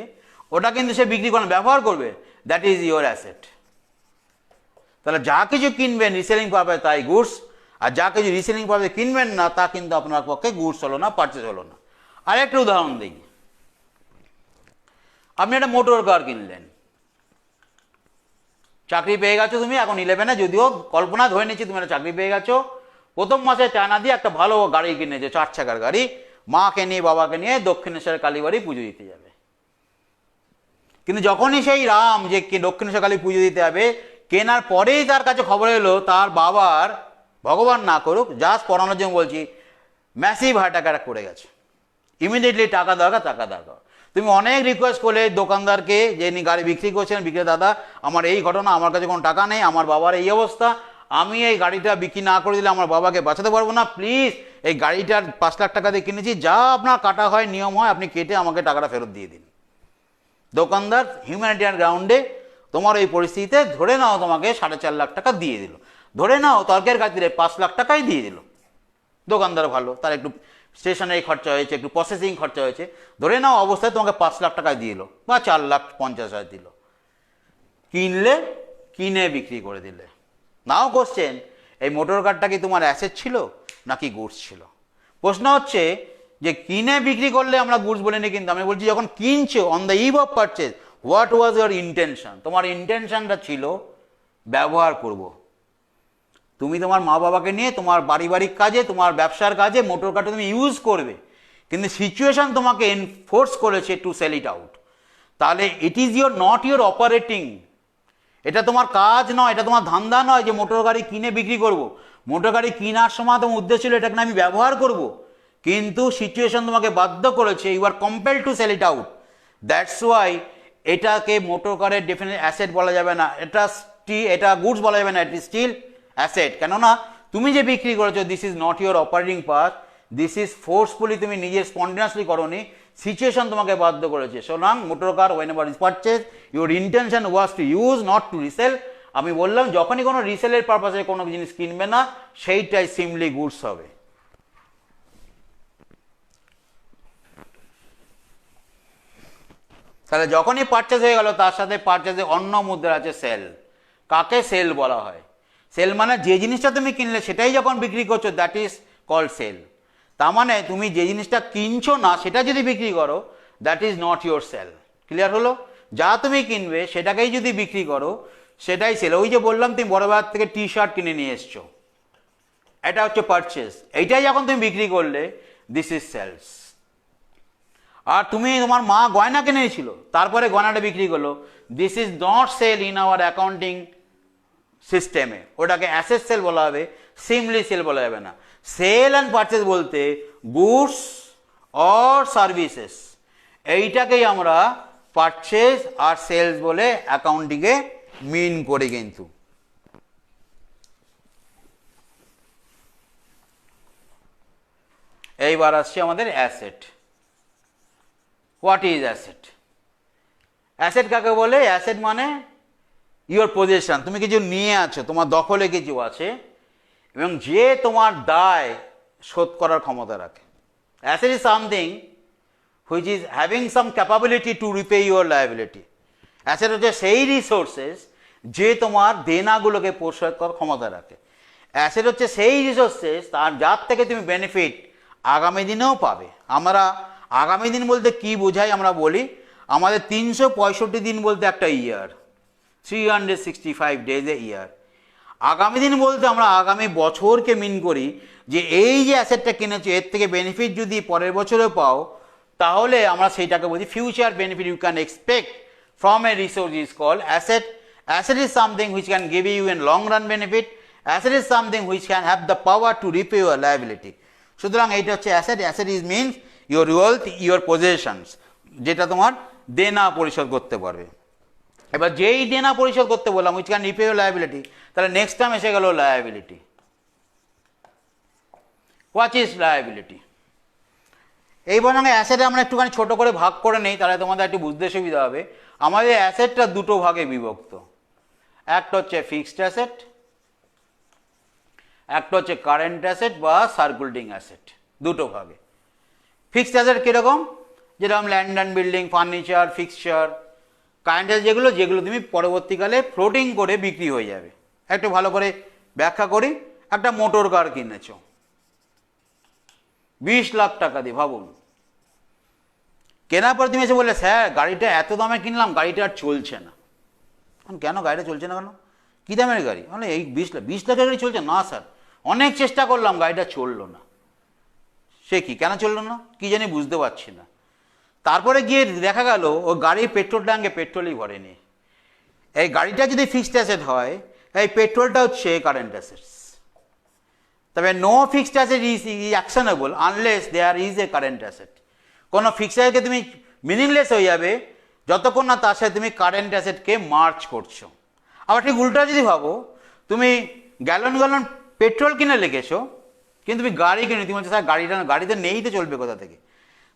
ওটা কিন্তু সে বিক্রি করে ব্যবহার করবে, দ্যাট ইজ ইউর অ্যাসেট। তাহলে যা কিছু কিনবেন রিসেলিং পারপাসে তাই গুডস, আর যা কিছু রিসেলিং পারপাসে কিনবেন না তা কিন্তু আপনার পক্ষে গুডস হলো না, পারচেস হলো না। আরেকটা উদাহরণ দিই, আপনি একটা মোটর কার কিনলেন, চাকরি পেয়ে গেছো তুমি এখন 11-এ, যদিও কল্পনা ধরে নিচ্ছি তুমি একটা চাকরি পেয়ে গেছো, প্রথম মাসে চায়না দিয়ে একটা ভালো গাড়ি কিনেছো, 4 চাকার গাড়ি, মাকে নিয়ে বাবাকে নিয়ে দক্ষিণেশ্বর কালীবাড়ি পুজো দিতে যাবে। কিন্তু যখনই সেই রাম যে দক্ষিণেশ্বর কালী পুজো দিতে যাবে, কেনার পরেই তার কাছে খবর এলো তার বাবার, ভগবান না করুক, জাস্ট পড়ানোর জন্য বলছি, ম্যাসিভ হার্ট অ্যাটাক করে গেছে। ইমিডিয়েটলি টাকা দরকার, টাকা দরকার। তুমি অনেক রিকোয়েস্ট করলে দোকানদারকে, যে গাড়ি বিক্রি করছেন, বিক্রেতা দাদা আমার এই ঘটনা, আমার কাছে কোনো টাকা নেই, আমার বাবার এই অবস্থা, আমি এই গাড়িটা বিক্রি না করে দিলে আমার বাবাকে বাঁচাতে পারবো না, প্লিজ এই গাড়িটার 5 লাখ টাকা দিয়ে কিনেছি, যা আপনার কাটা হয় নিয়ম হয় আপনি কেটে আমাকে টাকাটা ফেরত দিয়ে দিন। দোকানদার হিউম্যানিটিয়ান গ্রাউন্ডে তোমার এই পরিস্থিতিতে ধরে নাও তোমাকে 4.5 লাখ টাকা দিয়ে দিল, ধরে নাও তর্কের খাতিরে 5 লাখ টাকাই দিয়ে দিল। দোকানদার ভালো, তার একটু স্টেশনারি খরচা হয়েছে, একটু প্রসেসিং খরচা হয়েছে, ধরে নাও অবস্থায় তোমাকে 5 লাখ টাকায় দিয়ে দিল বা 4,50,000 দিল। কিনলে, কিনে বিক্রি করে দিলে। নাও কোশ্চেন, এই মোটর কারটা কি তোমার অ্যাসেট ছিল নাকি গুডস ছিল? প্রশ্ন হচ্ছে যে কিনে বিক্রি করলে আমরা গুডস বলিনি, কিন্তু আমি বলছি যখন কিনছো, on the eve of purchase, what was your intention? তোমার ইন্টেনশনটা ছিল ব্যবহার করব। তুমি তোমার মা বাবাকে নিয়ে তোমার পারিবারিক কাজে, তোমার ব্যবসার কাজে মোটর কারটা তুমি ইউজ করবে, কিন্তু সিচুয়েশন তোমাকে এনফোর্স করেছে টু সেল ইট আউট। তাহলে it is your not your operating, এটা তোমার কাজ নয়, এটা তোমার ধান্দা নয় যে মোটর গাড়ি কিনে বিক্রি করব। মোটর গাড়ি কেনার সময় তোমার উদ্দেশ্য ছিল এটাকে আমি ব্যবহার করব, কিন্তু সিচুয়েশন তোমাকে বাধ্য করেছে, you are compel to sell it out. That's why এটাকে মোটর কারের ডেফিনেট অ্যাসেট বলা যাবে না, এটা গুডস বলা যাবে না, ইট ইজ স্টিল অ্যাসেট। কেননা তুমি যে বিক্রি করেছো, this is not your operating part, this is forcefully, তুমি নিজে স্পন্টেনিয়াসলি করোনি, সিচুয়েশন তোমাকে বাধ্য করেছে। সুতরাং motor car whenever is purchase, your intention was to use, not to resell. আমি বললাম যখনই কোনো রিসেলের পারপাসে কোনো জিনিস কিনবে না, সেইটাই সিমলি গুডস হবে। তাহলে যখনই পারচেজ হয়ে গেল, তার সাথে পারচেজে অন্য মুদ্রা আছে সেল। কাকে সেল বলা হয়? সেল মানে যে জিনিসটা তুমি কিনলে সেটাই যখন বিক্রি করছো, দ্যাট ইজ কল্ড সেল। তার মানে তুমি যে জিনিসটা কিনছো না সেটা যদি বিক্রি করো, that is not your sale. Clear হলো? যা তুমি কিনবে সেটাকেই যদি বিক্রি করো, সেটাই সেল। ওই যে বললাম তুমি বড় বাজার থেকে টি শার্ট কিনে নিয়ে এসছো, এটা হচ্ছে পারচেজ। এইটাই যখন তুমি বিক্রি করলে, দিস ইজ সেলস। আর তুমি তোমার মা গয়না কিনেছিল, তারপরে গয়নাটা বিক্রি করলো, this is not sale in our accounting সিস্টেমে, ওটাকে অ্যাসেট সেল বলা হবে, সিমলি সেল বলা যাবে না। সেল অ্যান্ড পারচেজ বলতে গুডস অর সার্ভিসেস, এইটাকেই আমরা পারচেজ আর সেলস বলে অ্যাকাউন্টিংয়ে মিন করি। কিন্তু এইবার আসছে আমাদের asset. What is asset? Asset কাকে বলে? অ্যাসেট মানে ইউর পজিশন, তুমি কিছু নিয়ে আছো, তোমার দখলে কিছু আছে এবং যে তোমার দায় শোধ করার ক্ষমতা রাখে। Asset is something which is having some capability two repay your liability. Asset হচ্ছে সেই রিসোর্সেস যে তোমার দেনাগুলোকে পরিশোধ করার ক্ষমতা রাখে। অ্যাসেট হচ্ছে সেই রিসোর্সেস যার থেকে তুমি বেনিফিট আগামী দিনেও পাবে। আমরা আগামী দিন বলতে কি বোঝাই আমরা বলি, আমাদের 365 দিন বলতে একটা ইয়ার, 365 days এ ইয়ার। আগামী দিন বলতে আমরা আগামী বছরকে মিন করি, যে এই যে অ্যাসেটটা কিনেছো এর থেকে বেনিফিট যদি পরের বছরেও পাও, তাহলে আমরা সেইটাকে বলি future benefit you can expect from a resource is called asset. Asset is something which can give you an long run benefit. Asset is something which can have the power to repay your liability. সুতরাং এইটা হচ্ছে asset. Asset is means your wealth, your possessions, যেটা তোমার দেনা পরিশোধ করতে পারবে। এবার যেই দেনা পরিশোধ করতে বললাম which can repay your liability, তাহলে নেক্সট টাইম এসে গেল লায়াবিলিটি। What is liability? এই বরং অ্যাসেটে আমরা একটুখানি ছোট করে ভাগ করে নেই, তাহলে তোমাদের একটু বুঝতে সুবিধা হবে। আমাদের অ্যাসেটটা দুটো ভাগে বিভক্ত, একটা হচ্ছে ফিক্সড অ্যাসেট, একটা হচ্ছে কারেন্ট অ্যাসেট বা সার্কুলেটিং অ্যাসেট, দুটো ভাগে। ফিক্সড অ্যাসেট কীরকম? যেরকম land and building, furniture, fixture. Current asset যেগুলো তুমি পরবর্তীকালে ফ্লোটিং করে বিক্রি হয়ে যাবে। একটু ভালো করে ব্যাখ্যা করি। একটা মোটর কার কিনেছো 20 লাখ টাকা দিয়ে, ভাবুন। কেনার পর তুমি এসে বললে, স্যার গাড়িটা এত দামে কিনলাম, গাড়িটা আর চলছে না। কেন গাড়িটা চলছে না কেন, কী দামের গাড়ি, মানে এই 20 লাখের গাড়ি চলছে না স্যার, অনেক চেষ্টা করলাম গাড়িটা চললো না। সে কি কেন চললো না, কি জানি বুঝতে পারছি না। তারপরে গিয়ে দেখা গেল ও গাড়ির পেট্রোল ট্যাঙ্কে পেট্রোলই ভরেনি। এই গাড়িটা যদি ফিক্সড অ্যাসেট হয়, এই পেট্রোলটা হচ্ছে কারেন্ট অ্যাসেটস। তবে no fixed asset is actionable unless there is a current asset. কোনো ফিক্সড অ্যাসেটকে তুমি মিনিংলেস হয়ে যাবে যতক্ষণ না তার সাথে তুমি কারেন্ট অ্যাসেটকে মার্চ করছো। আবার ঠিক উল্টা যদি ভাবো, তুমি গ্যালন গ্যালন পেট্রোল কিনে লেগেছো, কিন্তু তুমি গাড়ি কিনে, তুমি বলছো স্যার গাড়িতে নেই তো চলবে কোথা থেকে।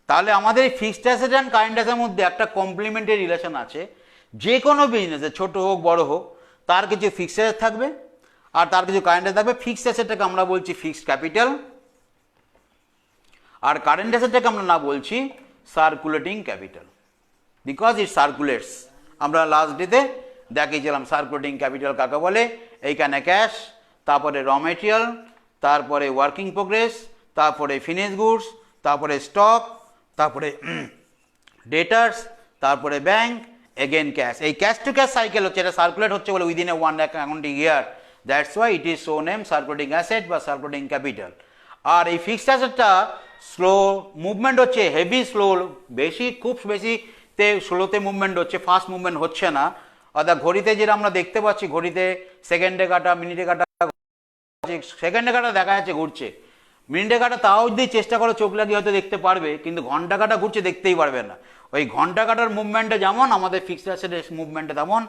তাহলে আমাদের এই ফিক্সড অ্যাসেট অ্যান্ড কারেন্ট অ্যাসেটের মধ্যে একটা কমপ্লিমেন্টারি রিলেশন আছে। যে কোনো বিজনেসে ছোট হোক বড় হোক, তার কিছু ফিক্সড অ্যাসেট থাকবে আর তার কিছু কারেন্ট অ্যাসেট থাকবে। ফিক্সড অ্যাসেটটাকে আমরা বলছি ফিক্সড ক্যাপিটাল, আর কারেন্ট অ্যাসেটটাকে আমরা না বলছি সার্কুলেটিং ক্যাপিটাল, বিকজ ইট সার্কুলেটস। আমরা লাস্ট ডেতে দেখিয়েছিলাম সার্কুলেটিং ক্যাপিটাল কাকে বলে। এইখানে ক্যাশ, তারপরে র মেটেরিয়াল, তারপরে ওয়ার্কিং প্রোগ্রেস, তারপরে ফিনিশ গুডস, তারপরে স্টক, তারপরে ডেটার্স, তারপরে ব্যাংক, এগেন ক্যাশ। এই ক্যাশ টু ক্যাশ সাইকেল হচ্ছে, এটা সার্কুলেট হচ্ছে বলে within a one accounting year, that's why it is so name circulating asset বা সার্কুলেটিং ক্যাপিটাল। আর এই ফিক্সড অ্যাসেটটা স্লো মুভমেন্ট হচ্ছে, হেভি স্লো, খুব বেশিতে স্লোতে মুভমেন্ট হচ্ছে, ফাস্ট মুভমেন্ট হচ্ছে না। অর্থাৎ ঘড়িতে যেটা আমরা দেখতে পাচ্ছি, ঘড়িতে সেকেন্ডে কাটা, মিনিটে কাটা, সেকেন্ডে কাটা দেখা যাচ্ছে ঘুরছে, মিনিটে কাটা তাও যদি চেষ্টা করো চোখ লাগিয়ে হয়তো দেখতে পারবে, কিন্তু ঘন্টা কাটা ঘুরছে দেখতেই পারবে না। ওই ঘন্টা কাটার মুভমেন্টে যেমন আমাদের ফিক্সড অ্যাসেটের মুভমেন্টে তেমন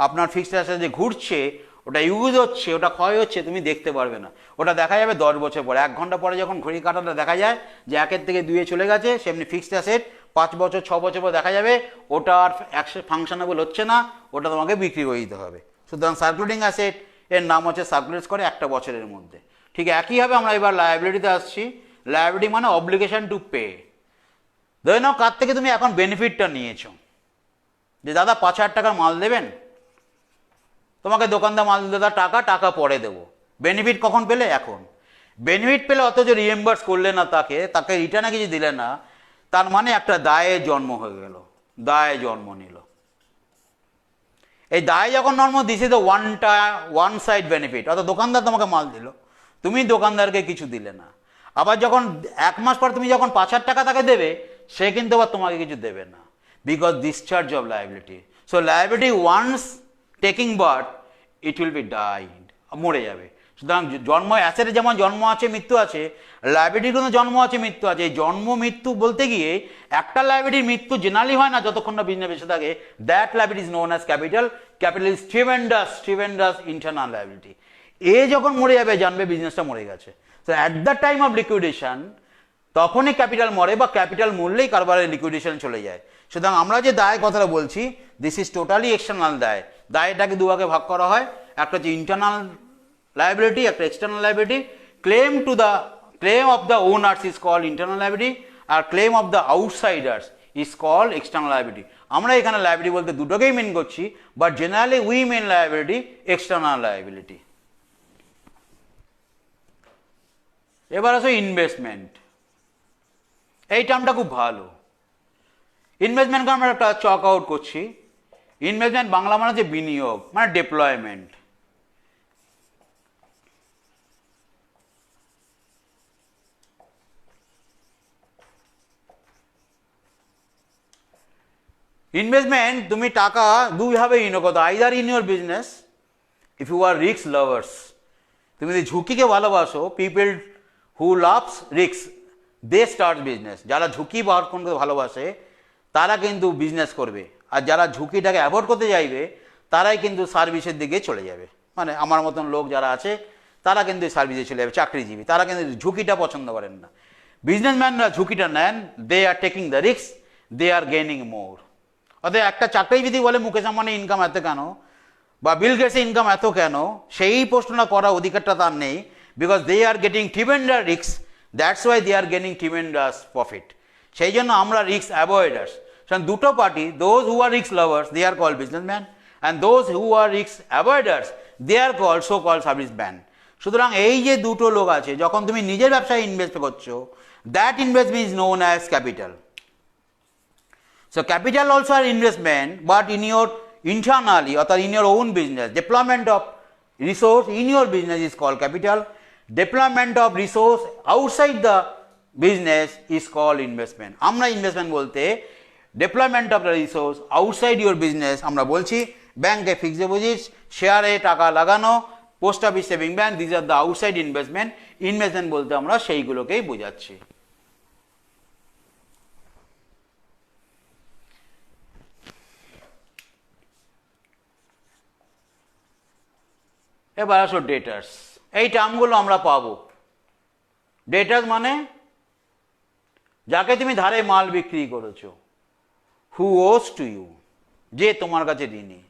আপনার ফিক্সড অ্যাসেট যে ঘুরছে, ওটা ইউজ হচ্ছে, ওটা ক্ষয় হচ্ছে, তুমি দেখতে পারবে না। ওটা দেখা যাবে 10 বছর পরে, 1 ঘন্টা পরে যখন ঘড়ি কাটাটা দেখা যায় যে 1 থেকে 2 চলে গেছে, সেমনি ফিক্সড অ্যাসেট 5 বছর 6 বছর পর দেখা যাবে ওটা আর ফাংশনেবল হচ্ছে না, ওটা তোমাকে বিক্রি করে দিতে হবে। সুতরাং সার্কুলেটিং অ্যাসেট এর নাম হচ্ছে সার্কুলেটস করে 1 বছরের মধ্যে। ঠিক একইভাবে আমরা এবার লায়াবিলিটিতে আসছি। লায়াবিলিটি মানে অব্লিগেশন টু পে। ধরে নাও কার থেকে তুমি এখন বেনিফিটটা নিয়েছো, যে দাদা 5,000 টাকার মাল দেবেন, তোমাকে দোকানদার মাল দাদা টাকা পরে দেবো। বেনিফিট কখন পেলে? এখন। বেনিফিট পেলে অথচ রিএম্বার্স করলে না, তাকে রিটার্নে কিছু দিলে না, তার মানে একটা দায়ের জন্ম হয়ে গেল, দায় জন্ম নিল। এই দায় যখন জন্ম দিছে তো ওয়ান সাইড বেনিফিট, অর্থাৎ দোকানদার তোমাকে মাল দিল, তুমি দোকানদারকে কিছু দিলে না। আবার যখন 1 মাস পর তুমি যখন 5,000 টাকা তাকে দেবে, সে কিন্তু আবার তোমাকে কিছু দেবে না, because discharge of liability. So liability once taking birth, it will be died, মরে যাবে। সুতরাং জন্ম, অ্যাসেটের যেমন জন্ম আছে মৃত্যু আছে, লায়াবিলিটির কোনো জন্ম আছে মৃত্যু আছে। এই জন্ম মৃত্যু বলতে গিয়ে একটা লায়াবিলিটির মৃত্যু জেনারেলি হয় না যতক্ষণ না বিজনেস বেঁচে থাকে। That liability is known as capital. Capital is tremendous internal liability. এ যখন মরে যাবে জানবে বিজনেসটা মরে গেছে। তো at the time of liquidation তখনই ক্যাপিটাল মরে, বা ক্যাপিটাল মরলেই কারবারের লিকুইডেশন চলে যায়। সুতরাং আমরা যে দায় কথাটা বলছি, দিস ইজ টোটালি এক্সটার্নাল দায়। দায়টাকে দুভাগে ভাগ করা হয়, একটা হচ্ছে ইন্টারনাল লায়াবিলিটি, একটা external liability. Claim of the owners is called internal liability, আর claim of the outsiders is called external liability. আমরা এখানে লায়াবিলিটি বলতে দুটোকেই মেন করছি, but generally we mean liability external liability. এবার আসো ইনভেস্টমেন্ট। এই টার্মটা খুব ভালো। ইনভেস্টমেন্টকে আমরা একটা চক আউট করছি। ইনভেস্টমেন্ট বাংলা মানে হচ্ছে বিনিয়োগ, মানে ডেপ্লয়মেন্ট। ইনভেস্টমেন্ট তুমি টাকা দুইভাবে বিনিয়োগ করো, either in your business if you are risk lovers. তুমি যদি ঝুঁকিকে ভালোবাসো, people who loves risk they start business. যারা ঝুঁকি বার করতে ভালোবাসে তারা কিন্তু বিজনেস করবে, আর যারা ঝুঁকিটাকে অ্যাভয়েড করতে চাইবে তারাই কিন্তু সার্ভিসের দিকে চলে যাবে। মানে আমার মতন লোক যারা আছে তারা কিন্তু সার্ভিসে চলে যাবে, চাকরিজীবী, তারা কিন্তু ঝুঁকিটা পছন্দ করেন না। বিজনেসম্যানরা ঝুঁকিটা নেন, they are taking the risk, they are gaining more. অর্থাৎ একটা চাকরিজীবী বলে মুকেশ আম্বানির ইনকাম এত কেন, বা বিল গেটসের ইনকাম এত কেন, সেই প্রশ্নটা করার অধিকারটা তার নেই, because they are getting tremendous risk, that's why they are gaining tremendous profit. সেই জন্য আমরা রিস্ক অ্যাভয়েডার্স। দুটো party, those who are risk lovers they are called businessman, and those who are risk avoiders they are called so called serviceman. সুতরাং এই যে দুটো লোক আছে, যখন তুমি নিজের ব্যবসায় ইনভেস্ট করছো, that investment is known as capital. So capital also are investment, but in your internally অর্থাৎ in your own business, deployment of resource in your business is called capital, deployment of resource outside the business is called investment. আমরা investment বলতে deployment of the resource outside your business আমরা বলছি ব্যাংকে fixed deposit, শেয়ারে টাকা লাগানো, post office saving bank, this are the outside investment. Investment বলতে আমরা সেইগুলোকেই বোঝাচ্ছি। এবার আসো ডেটার্স। এই টার্মগুলো আমরা পাবো। ডেটার্স মানে যাকে তুমি ধারে মাল বিক্রি করেছো, হু ওস টু ইউ, যে তোমার কাছে ঋণী।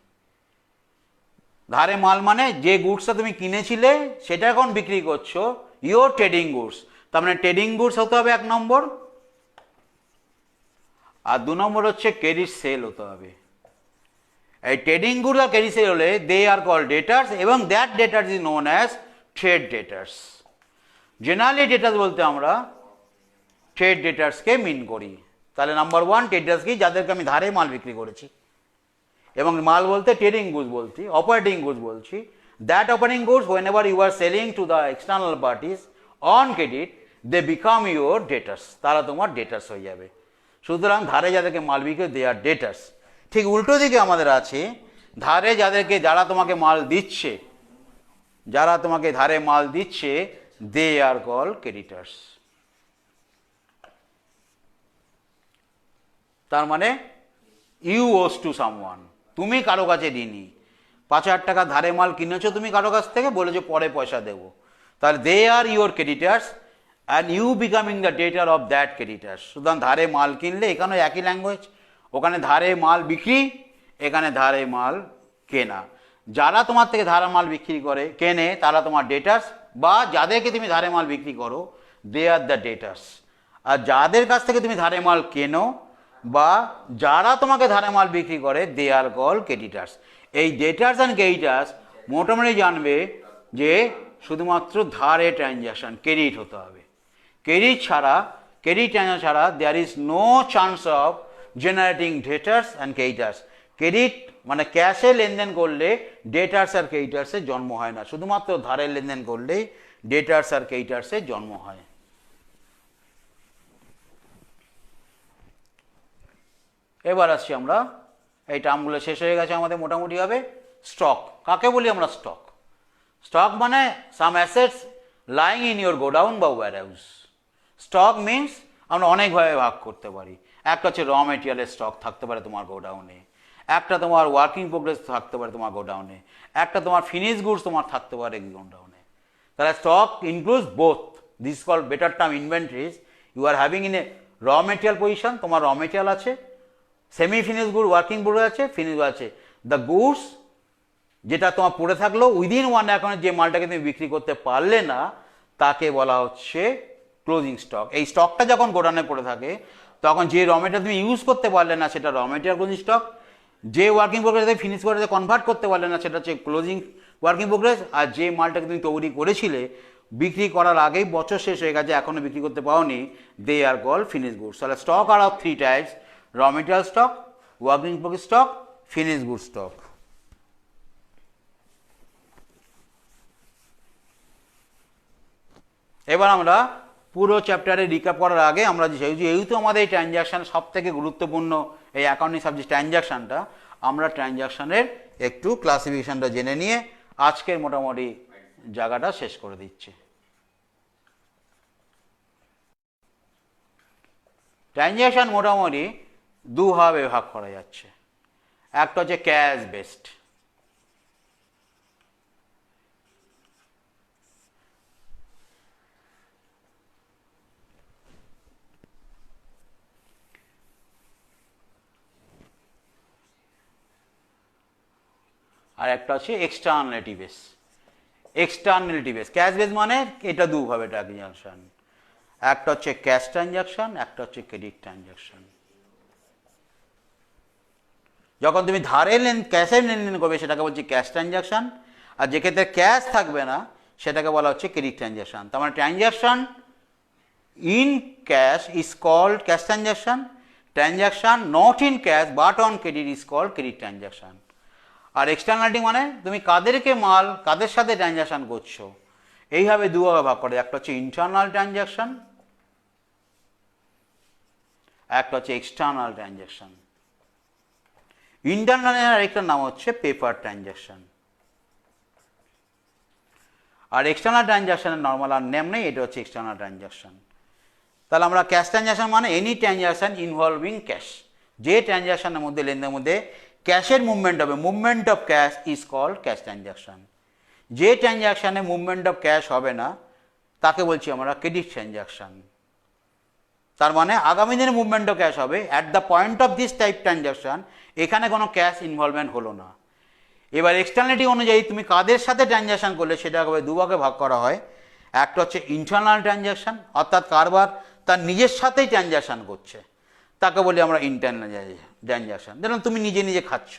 ধারে মাল মানে যে গুডসটা তুমি কিনেছিলে সেটা এখন বিক্রি করছো, ইউর ট্রেডিং গুডস। তার মানে ট্রেডিং গুডস হতে হবে 1 নম্বর, আর 2 নম্বর হচ্ছে ক্রেডিট সেল হতে হবে। এই ট্রেডিং গুডস আর ক্রেডিট সেল হলে দে আর কল ডেটার্স, এবং that debtors is known as trade debtors. Generally debtors বলতে আমরা ট্রেড ডেটার্সকে মিন করি। তাহলে নাম্বার 1 ট্রেডার্স কি, যাদেরকে আমি ধারে মাল বিক্রি করেছি, এবং মাল বলতে ট্রেডিং গুডস বলছি, অপারেটিং গুডস বলছি। That operating goods whenever you are selling to the external parties on credit, they become your debtors, তারা তোমার ডেটার্স হয়ে যাবে। সুতরাং ধারে যাদেরকে মাল বিক্রি, দে আর ডেটার্স। ঠিক উল্টো দিকে আমাদের আছে ধারে যাদেরকে, যারা তোমাকে মাল দিচ্ছে, যারা তোমাকে ধারে মাল দিচ্ছে, দে আর কল ক্রেডিটার্স। তার মানে ইউ ওস টু সামওয়ান, তুমি কারো কাছে ঋণী। 5,000 টাকা ধারে মাল কিনেছো তুমি কারো কাছ থেকে, বলেছো পরে পয়সা দেবো, তাহলে they are your creditors and you becoming the debtor of that creditors. সুতরাং ধারে মাল কিনলে, এখানে একই ল্যাঙ্গুয়েজ, ওখানে ধারে মাল বিক্রি, এখানে ধারে মাল কেনা। যারা তোমার থেকে ধারে মাল বিক্রি করে, কেনে, তারা তোমার ডেটার্স, বা যাদেরকে তুমি ধারে মাল বিক্রি করো, দে আর দ্য ডেটার্স। আর যাদের কাছ থেকে তুমি ধারে মাল কেনো বা যারা তোমাকে ধারে মাল বিক্রি করে, দে আর কল ক্রেডিটার্স। এই ডেটার্স অ্যান্ড ক্রেডিটার্স মোটামুটি জানবে যে শুধুমাত্র ধারে ট্রানজ্যাকশন, ক্রেডিট হতে হবে। ক্রেডিট ট্রানজ্যাকশন ছাড়া there is no chance of generating debtors and creditors. Credit মানে ক্যাশে লেনদেন করলে ডেটার্স আর ক্রেডিটার্সের জন্ম হয় না, শুধুমাত্র ধারের লেনদেন করলেই ডেটার্স আর ক্রেডিটার্সের জন্ম হয়। এবার আসছি আমরা, এই টার্মগুলো শেষ হয়ে গেছে আমাদের মোটামুটি হবে। স্টক কাকে বলি আমরা? স্টক, স্টক মানে some assets lying in your godown বা ওয়্যারহাউস। স্টক মিনস আমরা অনেকভাবে ভাগ করতে পারি। একটা হচ্ছে র মেটেরিয়ালের স্টক থাকতে পারে তোমার গোডাউনে, একটা তোমার ওয়ার্কিং প্রোগ্রেস থাকতে পারে তোমার গোডাউনে, একটা তোমার ফিনিশ গুডস তোমার থাকতে পারে গোডাউনে। তাহলে stock includes both, this call better term inventories. You are having in a raw material position, তোমার র মেটেরিয়াল আছে, semi finish good, working good আছে, ফিনিশ আছে। দ্য গুডস যেটা তোমার পড়ে থাকলো উইদিন 1 অ্যাকাউন্টে, যে মালটাকে তুমি বিক্রি করতে পারলে না, তাকে বলা হচ্ছে ক্লোজিং স্টক। এই স্টকটা যখন গোডাউনে পড়ে থাকে, তখন যে র মেটেরিয়াল তুমি ইউজ করতে পারলে না, সেটা র মেটেরিয়াল ক্লোজিং স্টক। যে ওয়ার্কিং প্রোগ্রেস ফিনিশ করে কনভার্ট করতে পারলে না, সেটা হচ্ছে ক্লোজিং ওয়ার্কিং প্রোগ্রেস। আর যে মালটাকে তুমি তৈরি করেছিলে, বিক্রি করার আগেই বছর শেষ হয়ে গেছে, এখনো বিক্রি করতে পাওনি, they are call finish goods. তাহলে stock are of 3 types: raw material stock, working progress stock, finish good stock. এবার আমরা পুরো চ্যাপ্টারে রিক্যাপ করার আগে আমরা যেহেতু আমাদের এই ট্রানজ্যাকশান সব থেকে গুরুত্বপূর্ণ, এই অ্যাকাউন্টিং সাবজেক্ট ট্রানজ্যাকশানটা, আমরা ট্রানজ্যাকশানের একটু ক্লাসিফিকেশানটা জেনে নিয়ে আজকের মোটামুটি জায়গাটা শেষ করে দিচ্ছি। ট্রানজ্যাকশান মোটামুটি দুভাবে ভাগ করা যাচ্ছে। একটা হচ্ছে ক্যাশ বেসড, আর একটা হচ্ছে externality base. Externality base, cash base মানে এটা দুভাবে ট্রানজ্যাকশন, একটা হচ্ছে ক্যাশ ট্রানজ্যাকশন, একটা হচ্ছে ক্রেডিট ট্রানজ্যাকশন। যখন তুমি ধারে ক্যাশে লেনদেন করবে সেটাকে বলছি ক্যাশ ট্রানজ্যাকশন, আর যে ক্ষেত্রে ক্যাশ থাকবে না সেটাকে বলা হচ্ছে ক্রেডিট ট্রানজ্যাকশন। তার মানে transaction in cash is called cash transaction, transaction not in cash but on credit is called credit transaction. আর এক্সটার্নালিটি মানে তুমি কাদেরকে মাল কাদের সাথে ট্রানজাকশন করছো, এইভাবে দুভাবে ভাগ করে, একটা হচ্ছে ইন্টারনাল ট্রানজাকশন, একটা হচ্ছে এক্সটার্নাল ট্রানজাকশন। ইন্টারনালের আরেকটা নাম হচ্ছে পেপার ট্রানজাকশন, আর এক্সটার্নাল ট্রানজাকশনের নর্মাল আর নেম নেই, এটা হচ্ছে এক্সটার্নাল ট্রানজাকশন। তাহলে আমরা ক্যাশ ট্রানজাকশন মানে এনি ট্রানজাকশন ইনভলভিং ক্যাশ, যে ট্রানজাকশনের মধ্যে লেনদেনের মধ্যে ক্যাশের মুভমেন্ট হবে, movement of cash is called cash transaction. যে ট্রানজাকশানে মুভমেন্ট অফ ক্যাশ হবে না তাকে বলছি আমরা ক্রেডিট ট্রানজাকশন। তার মানে আগামী দিনে মুভমেন্ট অফ ক্যাশ হবে, at the point of this type transaction এখানে কোনো ক্যাশ ইনভলভমেন্ট হলো না। এবার এক্সটার্নালিটি অনুযায়ী তুমি কাদের সাথে ট্রানজাকশন করলে সেটা দুভাগে ভাগ করা হয়। একটা হচ্ছে ইন্টারনাল ট্রানজাকশন, অর্থাৎ কারবার তার নিজের সাথেই ট্রানজাকশন করছে, তাকে বলি আমরা ইন্টারনাল ট্রানজাকশন। যেমন তুমি নিজে নিজে খাচ্ছ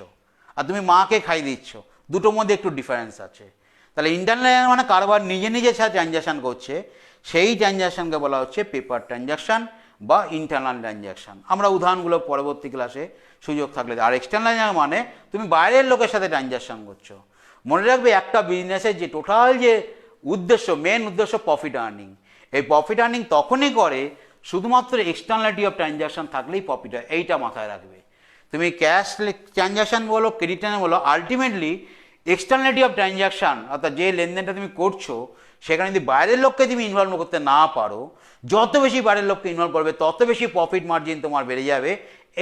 আর তুমি মাকে খাই দিচ্ছ, দুটোর মধ্যে একটু ডিফারেন্স আছে। তাহলে ইন্টারনাল মানে কারবার নিজে নিজের সাথে ট্রানজাকশন করছে, সেই ট্রানজাকশনকে বলা হচ্ছে পেপার ট্রানজাকশন বা ইন্টারনাল ট্রানজাকশন। আমরা উদাহরণগুলো পরবর্তী ক্লাসে সুযোগ থাকলে। আর এক্সটার্নাল মানে তুমি বাইরের লোকের সাথে ট্রানজাকশন করছো। মনে রাখবে একটা বিজনেসের যে টোটাল যে উদ্দেশ্য, মেন উদ্দেশ্য প্রফিট আর্নিং, এই প্রফিট আর্নিং তখনই করে শুধুমাত্র এক্সটার্নালিটি অফ ট্রানজাকশন থাকলেই প্রফিট হয়, এইটা মাথায় রাখবে। তুমি ক্যাশ ট্রানজাকশন বলো ক্রেডিট ট্রানজাকশন বলো, আলটিমেটলি এক্সটার্নালিটি অফ ট্রানজাকশন অর্থাৎ যে লেনদেনটা তুমি করছো সেখানে যদি বাইরের লোককে তুমি ইনভলভ করতে না পারো, যত বেশি বাইরের লোককে ইনভলভ করবে তত বেশি প্রফিট মার্জিন তোমার বেড়ে যাবে,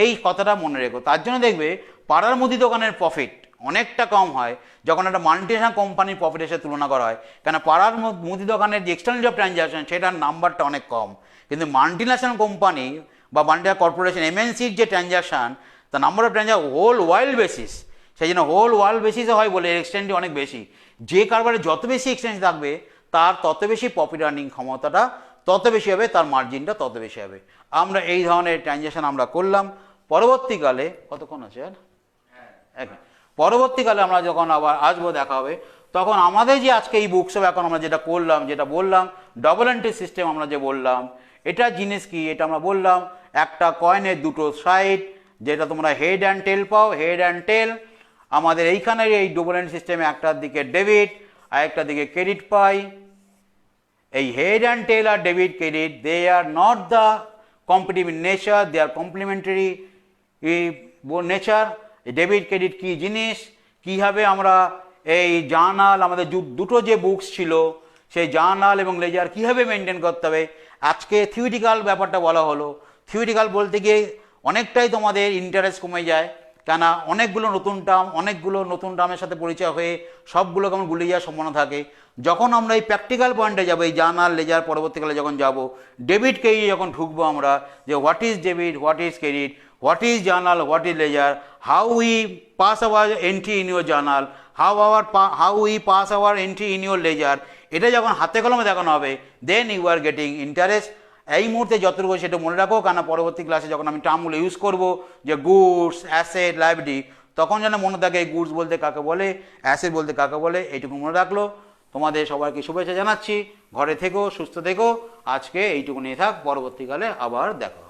এই কথাটা মনে রেখো। তার জন্য দেখবে পাড়ার মুদি দোকানের প্রফিট অনেকটা কম হয় যখন একটা মাল্টিনেশনাল কোম্পানির প্রফিটের সাথে তুলনা করা হয়, কেন পাড়ার মুদি দোকানের যে এক্সটার্নালিটি অফ ট্রানজাকশন সেটার নাম্বারটা অনেক কম, কিন্তু মাল্টিনেশনাল কোম্পানি বা মাল্টিনেশনাল কর্পোরেশন এমএনসির যে ট্রানজাকশন তার number of transaction whole world basis, সেই জন্য হোল ওয়ার্ল্ড বেসিসে হয় বলে এক্সটেন্ডি অনেক বেশি। যে কারবারে যত বেশি এক্সটেন্ড থাকবে তার তত বেশি প্রফিট আর্নিং ক্ষমতাটা তত বেশি হবে, তার মার্জিনটা তত বেশি হবে। আমরা এই ধরনের ট্রানজাকশন আমরা করলাম। পরবর্তীকালে কতক্ষণ আছে আর পরবর্তীকালে আমরা যখন আবার আসবো দেখা হবে, তখন আমাদের যে আজকে এই বুকস এখন আমরা যেটা করলাম, যেটা বললাম ডবল এন্ট্রি সিস্টেম আমরা যে বললাম, এটা জিনিস কি এটা আমরা বললাম, একটা কয়েনের দুটো সাইড, যেটা তোমরা হেড অ্যান্ড টেল পাও, হেড অ্যান্ড টেল। আমাদের এইখানে এই ডবল এন্ট্রি সিস্টেমে একটার দিকে ডেবিট আর একটার দিকে ক্রেডিট পাই। এই হেড অ্যান্ড টেল আর debit credit they are not the competitive in nature, they are complementary nature. Debit credit কি জিনিস, কীভাবে আমরা এই জার্নাল আমাদের দুটো যে বুকস ছিল সেই জার্নাল এবং লেজার কীভাবে মেনটেন করতে হবে, আজকে থিওরিটিক্যাল ব্যাপারটা বলা হলো। থিওরিটিক্যাল বলতে গিয়ে অনেকটাই তোমাদের ইন্টারেস্ট কমে যায়, কেন অনেকগুলো নতুন টার্মের সাথে পরিচয় হয়ে সবগুলো কেমন ভুলে যাওয়ার সম্ভাবনা থাকে। যখন আমরা এই প্র্যাকটিক্যাল পয়েন্টে যাবো, এই জার্নাল লেজার পরবর্তীকালে যখন যাব, ডেবিট ক্রেডিট যখন ঢুকবো আমরা, যে what is debit, what is credit, what is journal, what is ledger, how we pass our entry in your journal, how we pass our entry in your ledger, এটা যখন হাতে কলমে দেখানো হবে, then you are getting interest। এই মুহূর্তে যতটুকু সেটা মনে রাখো, কেন পরবর্তী ক্লাসে যখন আমি টার্মগুলো ইউজ করব, যে গুডস, অ্যাসেট, লাইবিলিটি, তখন যেন মনে থাকে এই গুডস বলতে কাকে বলে, অ্যাসেট বলতে কাকে বলে, এইটুকু মনে রাখলো। তোমাদের সবাইকে শুভেচ্ছা জানাচ্ছি, ঘরে থেকো, সুস্থ থেকো। আজকে এইটুকু নিয়ে থাক, পরবর্তীকালে আবার দেখো।